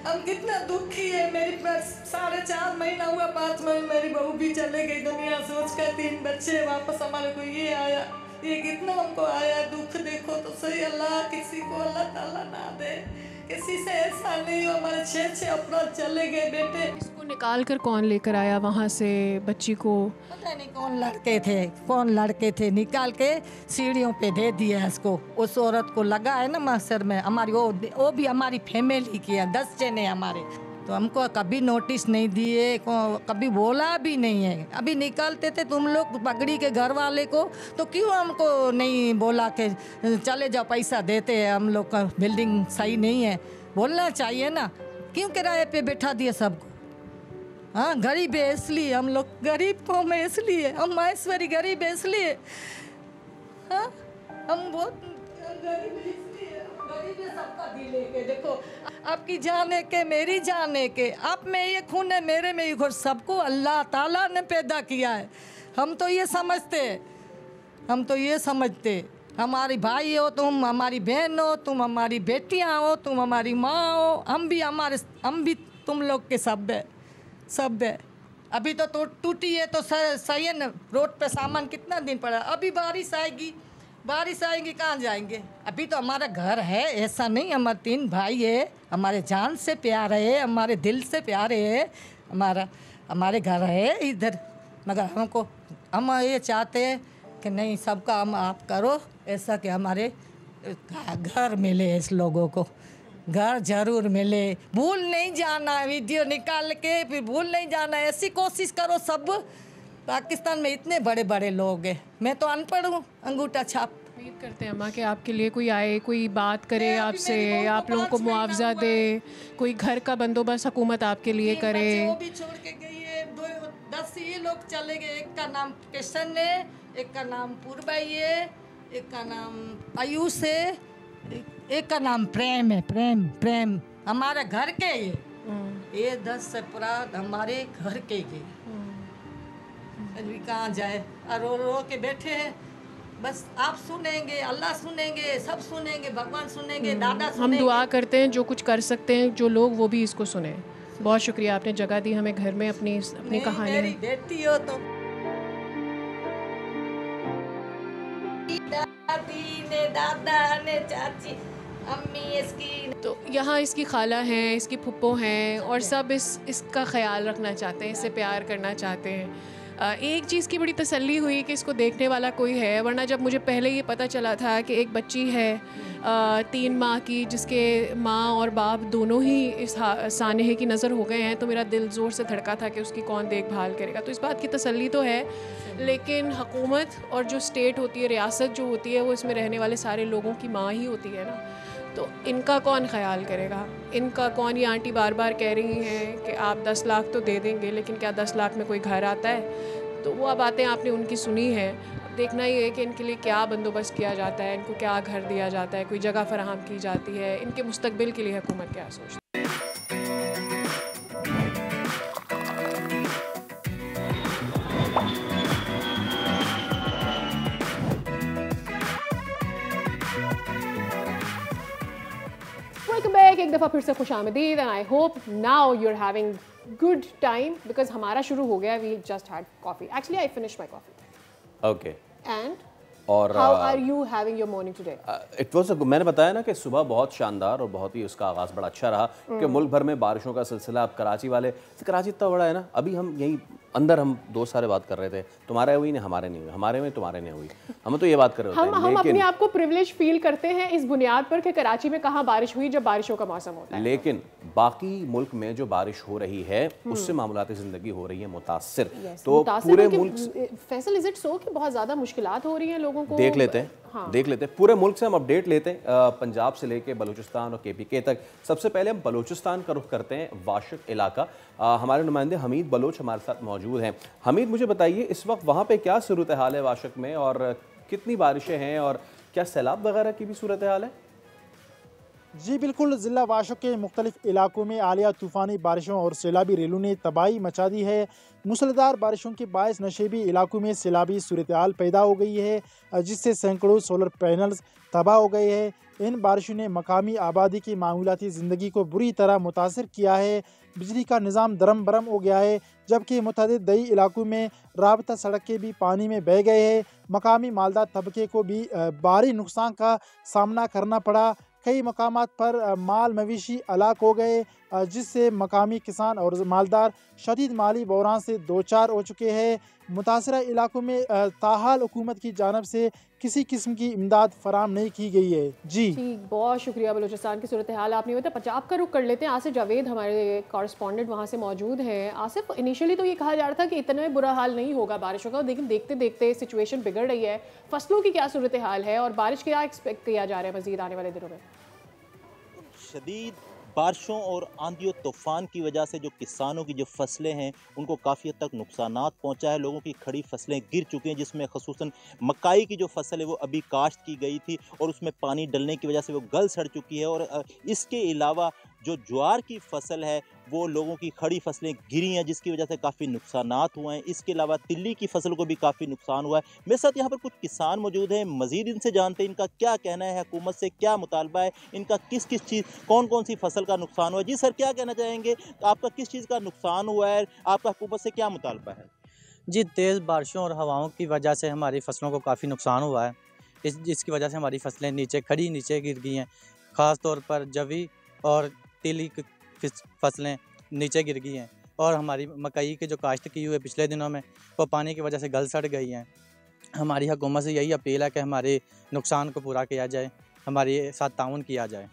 हम कितना दुखी है। मेरे पास 4.5 महीना हुआ, 5 महीने मेरी बहू भी चले गई दुनिया से, उसका 3 बच्चे वापस हमारे को ये आया। ये कितना हमको आया दुख, देखो तो सही। अल्लाह किसी को अल्लाह ताला ना दे, किसी से ऐसा नहीं हो। हमारे 6 अपराध चले गए बेटे। इसको निकाल कर कौन लेकर आया वहाँ से बच्ची को? पता नहीं कौन लड़के थे, निकाल के सीढ़ियों पे दे दिया इसको। उस औरत को लगा है ना मास्टर में, हमारी वो भी हमारी फैमिली की है, 10 जने हमारे। तो हमको कभी नोटिस नहीं दिए, कभी बोला भी नहीं है। अभी निकालते थे तुम लोग पगड़ी के घर वाले को, तो क्यों हमको नहीं बोला कि चले जाओ, पैसा देते हैं हम लोग का, बिल्डिंग सही नहीं है, बोलना चाहिए ना। क्यों किराए पे बैठा दिया सबको? हाँ गरीब है इसलिए, हम लोग गरीब कौम है इसलिए, हम माहेश्वरी गरीब है इसलिए, हाँ हम बहुत गरीब है इसलिए, गरीब है सबका दिल है। देखो आपकी जान है के मेरी जान है के, आप में ये खून है मेरे में ये खून, सबको अल्लाह ताला ने पैदा किया है। हम तो ये समझते, हम तो ये समझते हमारी भाई हो तुम, हमारी बहन हो तुम, हमारी बेटियां हो तुम, हमारी माँ हो, हम भी तुम लोग के सब है, सब है। अभी तो टूटी है तो सही है ना, रोड पे सामान कितना दिन पड़ा, अभी बारिश आएगी कहाँ जाएंगे। अभी तो हमारा घर है, ऐसा नहीं, हमारे 3 भाई है, हमारे जान से प्यार है, हमारे दिल से प्यार है, हमारे घर है इधर, मगर हम ये चाहते हैं कि नहीं सबका हम आप करो ऐसा कि हमारे घर मिले, इस लोगों को घर जरूर मिले, भूल नहीं जाना, वीडियो निकाल के फिर भूल नहीं जाना, ऐसी कोशिश करो। सब पाकिस्तान में इतने बड़े बड़े लोग हैं, मैं तो अनपढ़ हूँ, अंगूठा छाप। उम्मीद करते हैं अम्मा कि आपके लिए कोई आए, कोई बात करे आपसे, आप लोगों को मुआवजा दे, कोई घर का बंदोबस्त हुकूमत आपके लिए करे। वो भी छोड़ के गई है, 10 ये लोग चले गए, एक का नाम किशन है, एक का नाम पूर्वाई है, एक का नाम आयुष है, एक का नाम प्रेम है, प्रेम हमारे घर के ये 10 से पूरा हमारे घर के अभी कहाँ जाए, रो के बैठे हैं। बस आप सुनेंगे, अल्लाह सुनेंगे, सब सुनेंगे, भगवान सुनेंगे, दादा सुनेंगे। हम दुआ करते हैं जो कुछ कर सकते हैं जो लोग, वो भी इसको सुने। बहुत शुक्रिया, आपने जगह दी हमें घर में अपनी कहानी। मेरी बेटी हो तो दादी ने, दादा ने, चाची, अम्मी इसकी, तो यहाँ इसकी खाला हैं, इसकी फुप्पो हैं, और सब इसका ख्याल रखना चाहते हैं, इससे प्यार करना चाहते हैं। एक चीज़ की बड़ी तसल्ली हुई कि इसको देखने वाला कोई है, वरना जब मुझे पहले ये पता चला था कि एक बच्ची है 3 माह की, जिसके माँ और बाप दोनों ही इस सानहे की नज़र हो गए हैं, तो मेरा दिल ज़ोर से धड़का था कि उसकी कौन देखभाल करेगा। तो इस बात की तसल्ली तो है, लेकिन हुकूमत और जो स्टेट होती है, रियासत जो होती है, वो इसमें रहने वाले सारे लोगों की माँ ही होती है ना, तो इनका कौन ख्याल करेगा, इनका कौन। ये आंटी बार बार कह रही हैं कि आप 10 लाख तो दे देंगे, लेकिन क्या 10 लाख में कोई घर आता है? तो वो बातें आपने उनकी सुनी है। देखना ही है कि इनके लिए क्या बंदोबस्त किया जाता है, इनको क्या घर दिया जाता है, कोई जगह फराहम की जाती है, इनके मुस्तकबिल के लिए हुकूमत क्या सोचती है। वेलकम बैक, एक दफ़ा फिर से खुश आमदीद, and I hope now you are having good time because हमारा शुरू हो गया। We just had coffee, actually I finish my coffee. Okay, and और how are you having your morning today? It was, मैंने बताया ना कि सुबह बहुत शानदार और बहुत ही उसका आगाज़ बड़ा अच्छा रहा कि मुल्क भर में बारिशों का सिलसिला। अब कराची वाले, कराची इतना बड़ा है ना, अभी हम यही अंदर हम दोस्त सारे बात कर रहे थे, तुम्हारे हुई नहीं, हमारे नहीं हुई, हमारे में तुम्हारे नहीं हुई, हम तो ये बात कर रहे होते हैं। हम अपने आप को प्रिविलेज फील करते हैं इस बुनियाद पर कि कराची में कहाँ बारिश हुई जब बारिशों का मौसम होता है, लेकिन बाकी मुल्क में जो बारिश हो रही है उससे मामलाती ज़िंदगी हो रही है मुतासिर। तो पूरे मुल्क, फैसल, इज इट सो कि बहुत ज़्यादा मुश्किलात हो रही हैं लोगों को? देख लेते हैं, देख लेते हैं पूरे मुल्क से हम अपडेट लेते हैं, पंजाब से लेके बलूचिस्तान और KPK तक। सबसे पहले हम बलूचिस्तान का रुख करते हैं, वाशिक इलाका। हमारे नुमाइंदे हमीद बलोच हमारे साथ मौजूद हैं। हमीद, मुझे बताइए इस वक्त वहाँ पे क्या सूरत हाल है वाशिक में, और कितनी बारिशें हैं, और क्या सैलाब वगैरह की भी सूरत हाल है? जी बिल्कुल, ज़िला वाशिक के मुख्तलिफ इलाकों में आलिया तूफ़ानी बारिशों और सैलाबी रेलों ने तबाही मचा दी है। मूसलाधार बारिशों के बायस नशेबी इलाकों में सैलाबी सूरत हाल पैदा हो गई है, जिससे सैकड़ों सोलर पैनल्स तबाह हो गए हैं। इन बारिशों ने मकामी आबादी की मामूलाती ज़िंदगी को बुरी तरह मुतासर किया है। बिजली का निज़ाम दरम बरम हो गया है, जबकि मुतअद्दिद दई इलाकों में राबता सड़कें भी पानी में बह गए हैं। मकामी मालदार तबके को भी भारी नुकसान का सामना करना पड़ा। कई मकामात पर माल मवेशी हलाक हो गए, जिससे मकामी किसान और मालदार शदीद माली बहरान से दो चार हो चुके हैं। मुतासरा इलाकों में ताहाल हुकूमत की जानब से किसी किस्म की इमदाद फराम नहीं की गई है। जी बहुत शुक्रिया। बलूचिस्तान की सूरत हाल आपने बताया। पंजाब का रुख कर लेते हैं। आसिफ जावेद हमारे कॉरेस्पॉन्डेंट वहाँ से मौजूद हैं। आसिफ, इनिशियली तो ये कहा जा रहा था कि इतना बुरा हाल नहीं होगा बारिशों का, लेकिन देखते देखते सिचुएशन बिगड़ रही है। फसलों की क्या सूरत हाल है और बारिश क्या एक्सपेक्ट किया जा रहा है मज़ीद आने वाले दिनों में? शदीद बारिशों और आंधियों तूफान की वजह से जो किसानों की जो फसलें हैं उनको काफ़ी हद तक नुकसानात पहुंचा है। लोगों की खड़ी फसलें गिर चुकी हैं, जिसमें ख़ुसूसन मकाई की जो फसल है वो अभी काश्त की गई थी और उसमें पानी डलने की वजह से वो गल सड़ चुकी है। और इसके अलावा जो ज्वार की फसल है वो लोगों की खड़ी फसलें गिरी हैं, जिसकी वजह से काफ़ी नुकसानात हुए हैं। इसके अलावा तिल्ली की फसल को भी काफ़ी नुकसान हुआ है। मेरे साथ यहाँ पर कुछ किसान मौजूद हैं, मज़ीद इनसे जानते हैं इनका क्या कहना है, हुकूमत से क्या मुतालबा है, इनका किस किस चीज़ कौन कौन सी फसल का नुकसान हुआ है। जी सर, क्या कहना चाहेंगे, आपका किस चीज़ का नुकसान हुआ है, आपका हुकूमत से क्या मुतालबा है? जी, तेज़ बारिशों और हवाओं की वजह से हमारी फसलों को काफ़ी नुकसान हुआ है। जिसकी वजह से हमारी फसलें नीचे गिर गई हैं। ख़ास तौर पर जवी और तिली की फसलें नीचे गिर गई हैं और हमारी मकई के जो काश्त की हुई पिछले दिनों में वो पानी की वजह से गल सड़ गई हैं। हमारी हुकूमत से यही अपील है कि हमारे नुकसान को पूरा किया जाए, हमारे साथ ताउन किया जाए।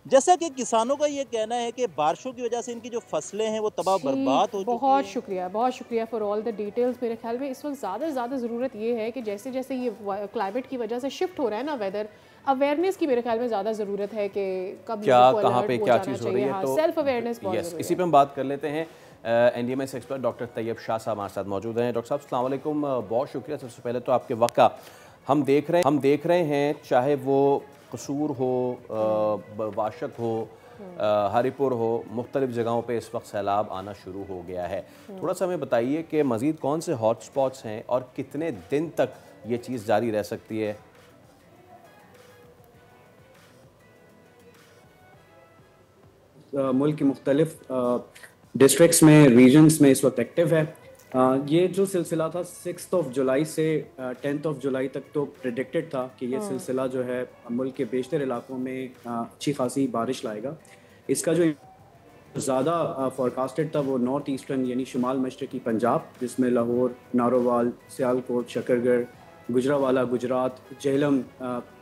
जैसा कि किसानों का ये कहना है कि बारिशों की वजह से इनकी जो फसलें हैं वो तबाह बर्बाद हो चुकी हैं। बहुत शुक्रिया फॉर ऑल द डिटेल्स। मेरे ख्याल में इस वक्त ज़्यादा से ज़्यादा ज़रूरत ये है कि जैसे जैसे ये क्लाइमेट की वजह से शिफ्ट हो रहा है ना वेदर, अवेयरनेस की मेरे ख्याल में ज़्यादा ज़रूरत है कि कब क्या कहाँ पे क्या चीज़ हो रही है। तो सेल्फ अवेयरनेस बहुत ज़रूरी है। इसी पे हम बात कर लेते हैं। NDMS expert doctor Tayyab Shah साहब हमारे साथ मौजूद हैं। डॉक्टर साहब अस्सलाम वालेकुम, बहुत शुक्रिया सबसे पहले तो आपके वक्त का। हम देख रहे हैं चाहे वो कसूर हो, वाशक हो, हरिपुर हो, मुख्तलिफ जगहों पे इस वक्त सैलाब आना शुरू हो गया है। थोड़ा सा हमें बताइए कि मज़ीद कौन से हॉट स्पॉट्स हैं और कितने दिन तक ये चीज़ जारी रह सकती है। मुल्क के मुख्तलिफ डिस्ट्रिक्ट्स में, रीजन्स में इस वक्त एक्टिव है। ये जो सिलसिला था 6 जुलाई से 10 जुलाई तक तो प्रेडिक्टेड था कि ये सिलसिला जो है मुल्क के बेशतर इलाकों में अच्छी खासी बारिश लाएगा। इसका जो ज़्यादा फोरकास्टेड था वो नॉर्थ ईस्टर्न यानी शुमाल मशरकी पंजाब, जिसमें लाहौर, नारोवाल, सियालकोट, शकरगढ़, गुजरावाला गुजरात, जेहलम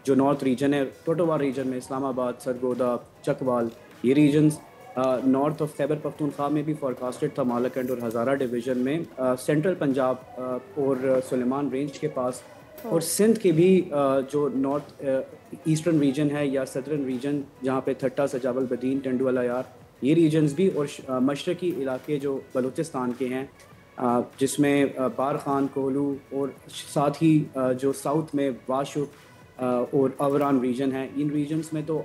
जो नॉर्थ रीजन है, टोटोवार रीजन में इस्लामाबाद, सरगोदा, चकवाल, ये regions. North of Khyber Pakhtunkhwa में भी फोरकास्टेड था, मालकंड और हज़ारा डिवीज़न में। सेंट्रल पंजाब और सुलेमान रेंज के पास और सिंध के भी जो नॉर्थ ईस्टर्न रीजन है या सदर्न रीजन जहाँ पे ठट्टा, सजावल, बदीन, टंडवाला यार, ये रीजन्स भी, और मशरकी इलाके जो बलूचिस्तान के हैं जिसमें बार खान, कोहलू और साथ ही जो साउथ में वाशुक और अवरान रीजन है, इन रीजन्स में तो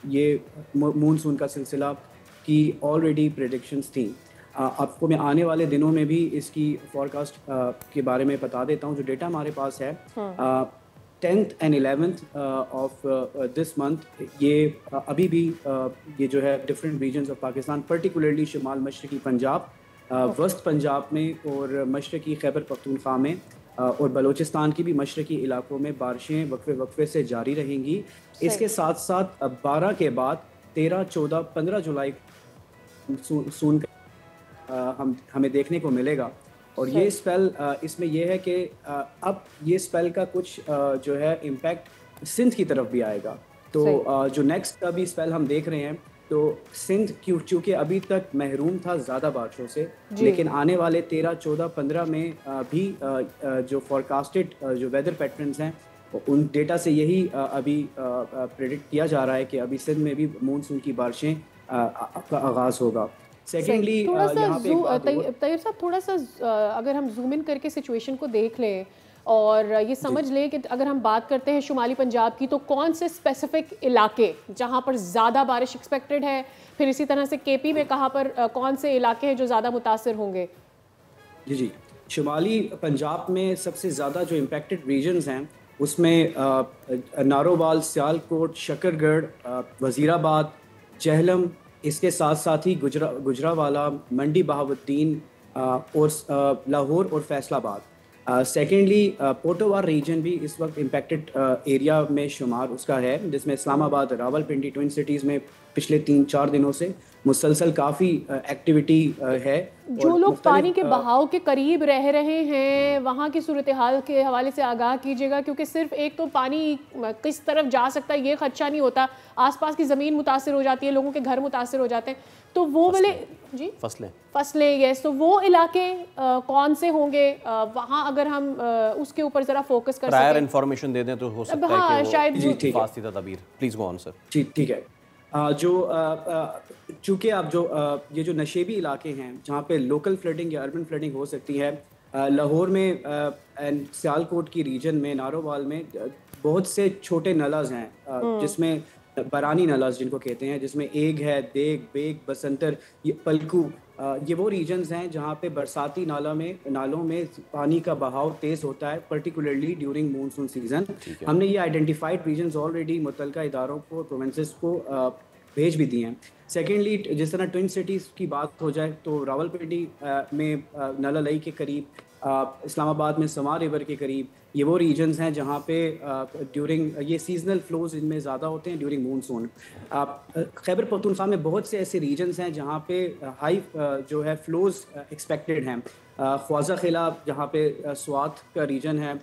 ये मानसून का सिलसिला की ऑलरेडी प्रेडिक्शंस थी। आपको मैं आने वाले दिनों में भी इसकी फॉरकास्ट के बारे में बता देता हूँ। जो डेटा हमारे पास है 10th and 11th of this month, ये अभी भी ये जो है different reasons of Pakistan, particularly शुमाल मशरकी पंजाब, वस्त पंजाब में और मशरकी खैबर पख्तूनख्वा में और बलूचिस्तान की भी मशरकी इलाकों में बारिशें वक्फे से जारी रहेंगी। इसके साथ साथ 12 के बाद 13, 14, 15 जुलाई सून हमें देखने को मिलेगा। और ये स्पेल इसमें यह है कि अब ये स्पेल का कुछ जो है इम्पैक्ट सिंध की तरफ भी आएगा। तो जो नेक्स्ट का भी स्पेल हम देख रहे हैं, तो सिंध चूँकि अभी तक महरूम था ज़्यादा बारिशों से, लेकिन आने वाले 13, 14, 15 में भी जो फॉरकास्टेड जो वेदर पैटर्न्स हैं उन डेटा से यही अभी प्रेडिक्ट किया जा रहा है कि अभी सिंध में भी मानसून की बारिशें का आगाज़ होगा। सेकेंडली तैयब साहब, थोड़ा सा अगर हम जूम इन करके सिचुएशन को देख लें और ये समझ लें कि अगर हम बात करते हैं शुमाली पंजाब की, तो कौन से स्पेसिफिक इलाके जहाँ पर ज़्यादा बारिश एक्सपेक्टेड है, फिर इसी तरह से KP में कहाँ पर कौन से इलाके हैं जो ज़्यादा मुतासर होंगे? जी, शुमाली पंजाब में सबसे ज़्यादा जो इम्पेक्टेड रीजन्स हैं उसमें नारोवाल, सियालकोट, शकरगढ़, वज़ीराबाद, जेहलम, इसके साथ साथ ही गुजरावाला, मंडी बहाउद्दीन और लाहौर और फैसलाबाद। सेकेंडली पोटोवार रीजन भी इस वक्त इम्पैक्टेड एरिया में शुमार उसका है, जिसमें इस्लामाबाद, रावलपिंडी, ट्विन सिटीज़ में पिछले 3-4 दिनों से मुसलसल काफ़ी एक्टिविटी है। जो लोग पानी के बहाव के करीब रह रहे हैं वहाँ की सूरत हाल के हवाले से आगाह कीजिएगा, क्योंकि सिर्फ एक तो पानी किस तरफ जा सकता है ये खदशा नहीं होता, आसपास की ज़मीन मुतासर हो जाती है, लोगों के घर मुतासर हो जाते हैं। तो वो वाले जी फसलें यस, तो वो इलाके कौन से होंगे वहाँ, अगर हम उसके ऊपर ज़रा फोकस कर प्रायर इन्फॉर्मेशन दे दें तो हो सकता है कि शायद प्लीज गो ऑन सर। जी ठीक है। चूँकि आप ये जो नशेबी इलाके हैं जहाँ पे लोकल फ्लडिंग या अर्बन फ्लडिंग हो सकती है, लाहौर में एंड सियालकोट की रीजन में, नारोवाल में बहुत से छोटे नलाज हैं जिसमें बरानी नलाज जिनको कहते हैं, जिसमें एग है, देग, बेग, बसंतर, पलकू, ये वो रीजन्स हैं जहाँ पे बरसाती नालों में पानी का बहाव तेज़ होता है, पर्टिकुलरली ड्यूरिंग मानसून सीजन। हमने ये आइडेंटिफाइड रीजन्स ऑलरेडी मुतल्लिका इदारों को, प्रोविंसेस को भेज भी दिए हैं। सेकेंडली, जिस तरह ट्विन सिटीज़ की बात हो जाए तो रावलपिंडी में नला लई के करीब, इस्लामाबाद में समा रिवर के करीब, ये वो रीजन्स हैं जहाँ पे ड्यूरिंग ये सीजनल फ्लोज इनमें ज़्यादा होते हैं ड्यूरिंग मानसून। खैबर पख्तूनख्वा में बहुत से ऐसे रीजन्स हैं जहाँ पे हाई जो है फ्लोज एक्सपेक्टेड हैं। ख्वाजा खिला जहाँ पे स्वात का रीजन है,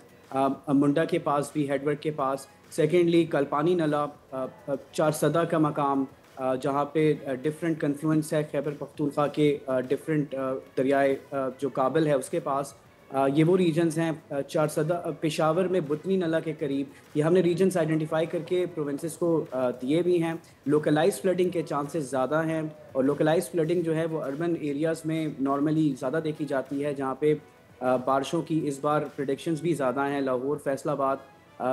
मुंडा के पास भी, हेडवर्क के पास। सेकेंडली कलपानी नला, चारसदा का मकाम जहाँ पे डिफरेंट कन्फ्लुएंस है खैबर पख्तूनख्वा के डिफरेंट दरियाए जो काबल है उसके पास, ये वो रीजन्स हैं। चारसदा पेशावर में बुतनी नला के करीब, ये हमने रीजन्स आइडेंटिफाई करके प्रोविंसेस को दिए भी हैं। लोकलाइज फ्लडिंग के चांसेस ज़्यादा हैं, और लोकलाइज फ्लडिंग जो है वो अर्बन एरियाज़ में नॉर्मली ज़्यादा देखी जाती है, जहाँ पे बारिशों की इस बार प्रेडिक्शंस भी ज़्यादा हैं। लाहौर, फैसलाबाद,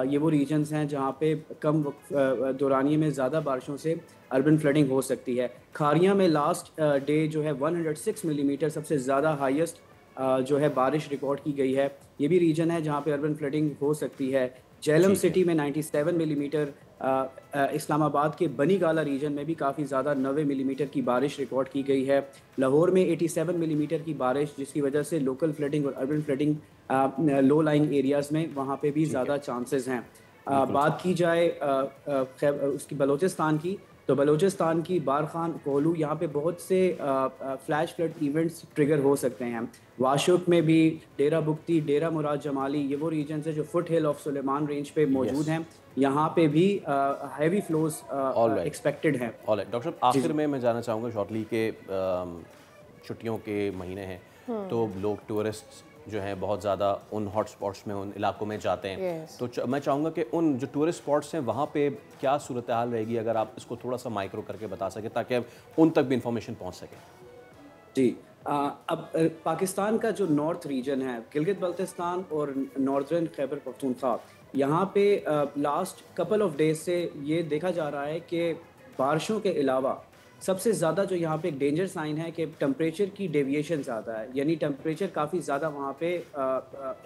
ये वो रीजन्स हैं जहाँ पे कम दौरानिए में ज़्यादा बारिशों से अर्बन फ्लडिंग हो सकती है। खारिया में लास्ट डे जो है 106 मिलीमीटर सबसे ज़्यादा हाईएस्ट जो है बारिश रिकॉर्ड की गई है, ये भी रीजन है जहाँ पे अर्बन फ्लडिंग हो सकती है। जेलम सिटी में 97 मिलीमीटर, इस्लामाबाद के बनी गाला रीजन में भी काफ़ी ज़्यादा 90 मिलीमीटर की बारिश रिकॉर्ड की गई है। लाहौर में 87 मिलीमीटर की बारिश, जिसकी वजह से लोकल फ्लडिंग और urban flooding low lying areas में वहाँ पे भी ज़्यादा चांसेस हैं। बात की जाए उसकी बलोचिस्तान की, तो बलोचिस्तान की बारखान, कोहलू, यहाँ पे बहुत से फ्लैश फ्लड इवेंट्स ट्रिगर हो सकते हैं। वाशुक में भी, डेरा बुक्ती, डेरा मुराद जमाली, ये वो रीजन है जो foot hill of Sulaiman range पे मौजूद हैं, यहाँ पे भी हैवी फ्लोज एक्सपेक्टेड हैं। डॉक्टर साहब, आखिर में मैं जानना चाहूँगा, शॉर्टली के छुट्टियों के महीने हैं तो लोग टूरिस्ट जो हैं बहुत ज़्यादा उन हॉट स्पॉट्स में, उन इलाकों में जाते हैं, तो मैं चाहूँगा कि उन जो टूरिस्ट स्पॉट्स हैं वहाँ पे क्या सूरत हाल रहेगी, अगर आप इसको थोड़ा सा माइक्रो करके बता सकें ताकि उन तक भी इंफॉर्मेशन पहुँच सके। जी, अब पाकिस्तान का जो नॉर्थ रीजन है, गिलगित बल्तिस्तान और नॉर्दर्न खैबर पख्तूनख्वा, यहाँ पे लास्ट कपल ऑफ डेज से ये देखा जा रहा है कि बारिशों के अलावा सबसे ज़्यादा जो यहाँ पे एक डेंजर साइन है कि टेम्परेचर की डेविएशन ज़्यादा है, यानी टेम्परेचर काफ़ी ज़्यादा वहाँ पे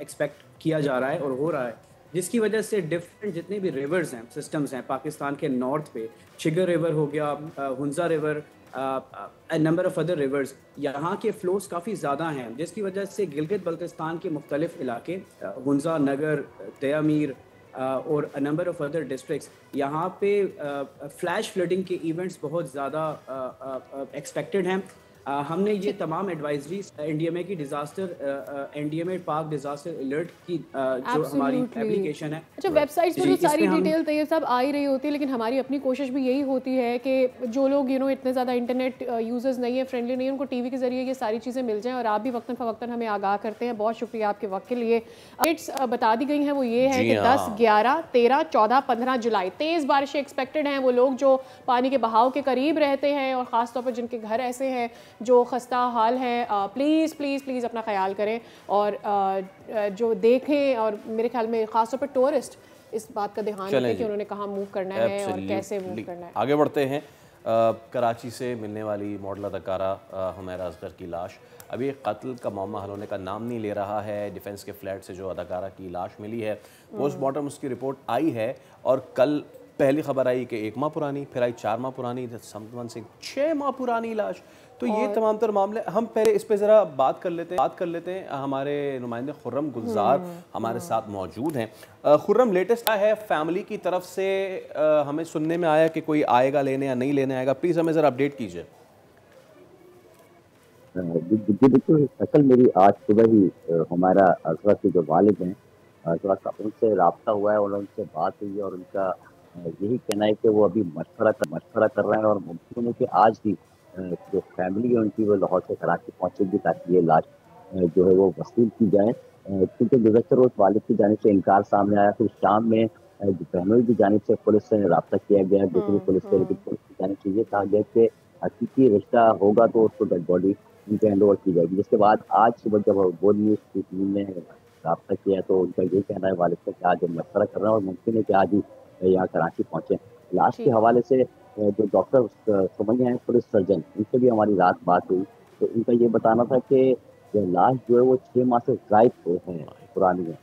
एक्सपेक्ट किया जा रहा है और हो रहा है, जिसकी वजह से डिफरेंट जितने भी रिवर्स हैं, सिस्टम्स हैं पाकिस्तान के नॉर्थ पे, शिगर रिवर हो गया, Hunza river, number of other rivers, यहाँ के फ्लोस काफ़ी ज़्यादा हैं, जिसकी वजह से गिलगित बल्तिस्तान के मुख्तलिफ इलाके, हुंजा, नगर, दयामीर और नंबर ऑफ अदर डिस्ट्रिक्ट्स, यहाँ पे फ्लैश फ्लडिंग के इवेंट्स बहुत ज़्यादा एक्सपेक्टेड हैं। हमने ये तमाम एडवाइजरीज एनडीएमए की डिजास्टर, एनडीएमए पाक डिजास्टर अलर्ट की जो हमारी एप्लीकेशन है, अच्छा, वेबसाइट्स पर जो सारी डिटेल तैयार सब आ ही रही होती है, लेकिन हमारी अपनी कोशिश भी यही होती है कि जो लोग इतने ज़्यादा इंटरनेट यूजर्स नहीं है, फ्रेंडली नहीं है, उनको टीवी के जरिए ये सारी चीज़ें मिल जाएं, और आप भी वक्तन फ़वक्तन हमें आगाह करते हैं। बहुत शुक्रिया आपके वक्त के लिए। अपडेट्स बता दी गई हैं, वो ये है कि 10, 11, 13, 14, 15 जुलाई तेज़ बारिशें एक्सपेक्टेड हैं। वो लोग जो पानी के बहाव के करीब रहते हैं और ख़ासतौर पर जिनके घर ऐसे हैं जो खस्ता हाल है, प्लीज़ प्लीज़ प्लीज़ अपना ख्याल करें, और जो देखें, और मेरे ख्याल में ख़ासतौर पर टूरिस्ट इस बात का ध्यान रखें कि उन्होंने कहाँ मूव करना है और कैसे मूव करना है। आगे बढ़ते हैं। कराची से मिलने वाली मॉडल अदाकारा हुमैरा असगर की लाश अभी कत्ल का मामला हल होने का नाम नहीं ले रहा है। डिफेंस के फ्लैट से जो अदाकारा की लाश मिली है, पोस्टमार्टम उसकी रिपोर्ट आई है, और कल पहली खबर आई कि 1 माह पुरानी, फिर आई 4 माह पुरानी, समवन से 6 माह पुरानी लाश। तो ये तमाम तर मामले, हम पहले इस पे ज़रा बात कर लेते हैं। हमारे नुमाइंदे खुर्रम गुलजार हमारे साथ मौजूद हैं। खुर्रम, लेटेस्ट है फैमिली की तरफ से, हमें सुनने में आया कि कोई आएगा लेने या नहीं लेने आएगा, प्लीज़ हमें ज़रा अपडेट कीजिए। बिल्कुल, असल मेरी आज सुबह ही हमारा असगर के जो वालिद हैं, थोड़ा सा उनसे रब्ता हुआ है और उनसे बात हुई है, और उनका यही कहना है कि वो अभी मशवरा कर रहे हैं, और मुमकिन है कि आज ही जो फैमिली है उनकी वो लाहौर से कराची पहुंचेगी ताकि ये लाश जो है वो वसूल की जाए, क्योंकि गुज़श्ता रोज़ वालिद की जानिब से इनकार सामने आया। फिर शाम में बहनोई की जानिब से पुलिस से रब्ता किया गया, दूसरी पुलिस से, लेकिन पुलिस की जानिब से ये कहा गया कि हकीकी रिश्ता होगा तो उसको डेड बॉडी उनके हैंड ओवर की जाएगी। जिसके बाद आज सुबह जब बोर्ड न्यूज़ की टीम ने रब्ता किया तो उनका ये कहना है वालिद का कि आज हम मशवरा कर रहे हैं और मुमकिन है कि आज ही यहाँ कराची पहुँचे। लाश के हवाले से जो डॉक्टर सुमैया हैं पुलिस सर्जन, उनसे भी हमारी रात बात हुई तो उनका ये बताना था कि लाश जो है वो 6 माह से ज़ायद है पुरानी है,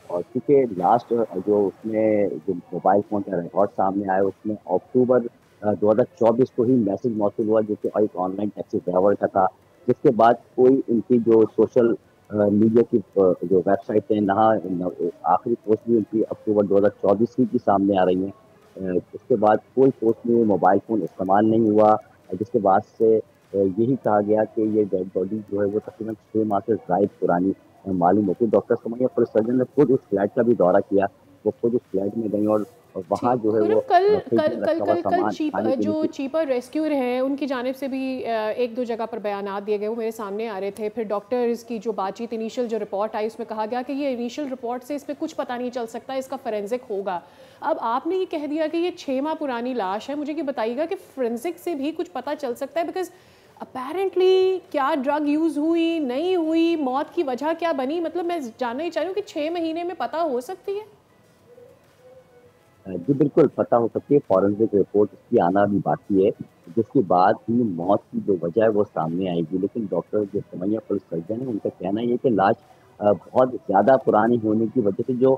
और क्योंकि लास्ट जो उसमें जो मोबाइल फ़ोन का रिकॉर्ड सामने आया उसमें अक्टूबर 2024 को ही मैसेज मौसूल हुआ जो कि एक ऑनलाइन टैक्सी ड्राइवर का था, जिसके बाद कोई इनकी जो सोशल मीडिया की जो वेबसाइट है नहा आखिरी पोस्ट भी उनकी अक्टूबर 2024 की सामने आ रही है। उसके बाद कोई पोस्ट में मोबाइल फ़ोन इस्तेमाल नहीं हुआ, जिसके बाद से यही कहा गया कि ये डेड बॉडी जो है वो तकरीबन 6 माह से ज़ायद पुरानी मालूम होती है। डॉक्टर सुमैया पुलिस सर्जन ने खुद उस फ्लैट का भी दौरा किया, वो खुद उस फ्लैट में गई और वहाँ जो है वो कल जो चीपर रेस्क्यूअर हैं उनकी जानिब से भी 1-2 जगह पर बयानात दिए गए, वो मेरे सामने आ रहे थे। फिर डॉक्टर्स की जो बातचीत इनिशियल जो रिपोर्ट आई उसमें कहा गया कि ये इनिशियल रिपोर्ट से इस पर कुछ पता नहीं चल सकता, इसका फोरेंसिक होगा। अब आपने ये कह दिया कि ये 6 माह पुरानी लाश है, मुझे ये बताइएगा कि फोरेंसिक से भी कुछ पता चल सकता है? बिकॉज अपेरेंटली क्या ड्रग यूज़ हुई, नहीं हुई, मौत की वजह क्या बनी, मतलब मैं जानना ही चाह रही हूँ कि 6 महीने में पता हो सकती है? जी बिल्कुल पता हो सकती है, फॉरेंसिक रिपोर्ट इसकी आना भी बाकी है, जिसके बाद ही मौत की जो वजह है वो सामने आएगी। लेकिन डॉक्टर जो सुमैया पुलिस सर्जन है उनका कहना ये है कि लाश बहुत ज़्यादा पुरानी होने की वजह से जो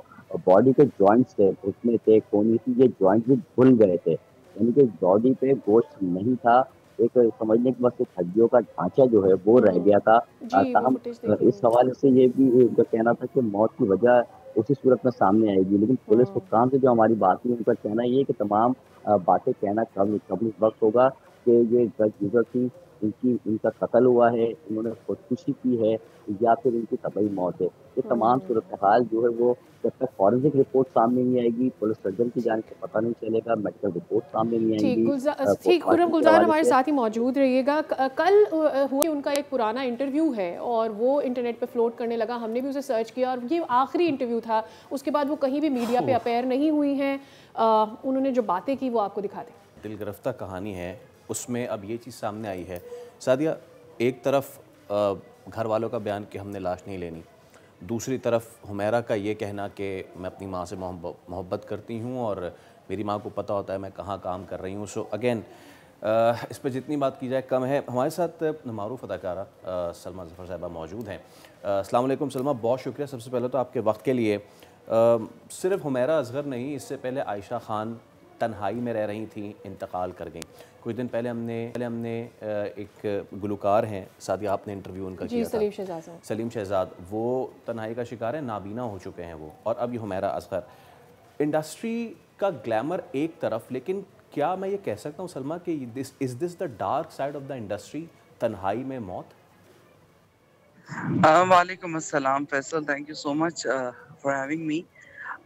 बॉडी के जॉइंट्स थे उसमें थे कोनी थी, ये जॉइंट भी भुन गए थे, यानी कि बॉडी पे गोश्त नहीं था, एक समझने के बस एक हड्डियों का ढांचा जो है वो रह गया था। ताहम इस हवाले से ये भी उनका कहना था कि मौत की वजह उसी सूरत में सामने आएगी। लेकिन पुलिस हुक्काम से जो हमारी बात हुई उनका कहना ये है कि तमाम बातें कहना कब इस वक्त होगा कि ये ड्रग यूजर थी, इनका कत्ल हुआ है, इन्होंने खुदकुशी की है या फिर इनकी तबाही मौत है। ये तमाम सूरत हाल जो है वो जब तक फॉरेंसिक रिपोर्ट सामने नहीं आएगी, पुलिस सर्जन की जानिब से पता नहीं चलेगा, मेडिकल रिपोर्ट सामने नहीं आएगी। ठीक, खुर्रम गुलजार हमारे साथ ही मौजूद रहिएगा। कल हुआ उनका एक पुराना इंटरव्यू है और वो इंटरनेट पे फ्लोट करने लगा, हमने भी उसे सर्च किया और ये आखिरी इंटरव्यू था, उसके बाद वो कहीं भी मीडिया पे अपेयर नहीं हुई हैं। उन्होंने जो बातें की वो आपको दिखा दें। दिलगिरफ्ता कहानी है, उसमें अब ये चीज़ सामने आई है सादिया, एक तरफ घर वालों का बयान कि हमने लाश नहीं लेनी, दूसरी तरफ हुमैरा का ये कहना कि मैं अपनी माँ से मोहब्बत करती हूँ और मेरी माँ को पता होता है मैं कहाँ काम कर रही हूँ। सो अगेन इस पर जितनी बात की जाए कम है। हमारे साथ मारूफ अदाकारा सलमा ज़फ़र साहिबा मौजूद हैं। अस्सलाम वालेकुम सलमा, बहुत शुक्रिया सबसे पहले तो आपके वक्त के लिए। सिर्फ हुमैरा असगर नहीं, इससे पहले आयशा खान तन्हाई में रह रही थी, इंतकाल कर गई। कुछ दिन पहले हमने एक गुलकार हैं सादिया, आपने इंटरव्यू उनका किया था, सलीम शहजाद, वो तन्हाई का शिकार है, नाबीना हो चुके हैं वो, और अब ये हुमैरा असगर। इंडस्ट्री का ग्लैमर एक तरफ, लेकिन क्या मैं ये कह सकता हूँ सलमा कि is this the dark side of the industry, तन्हाई में मौत? वालेकुम अस्सलाम Faisal, thank you so much for having me.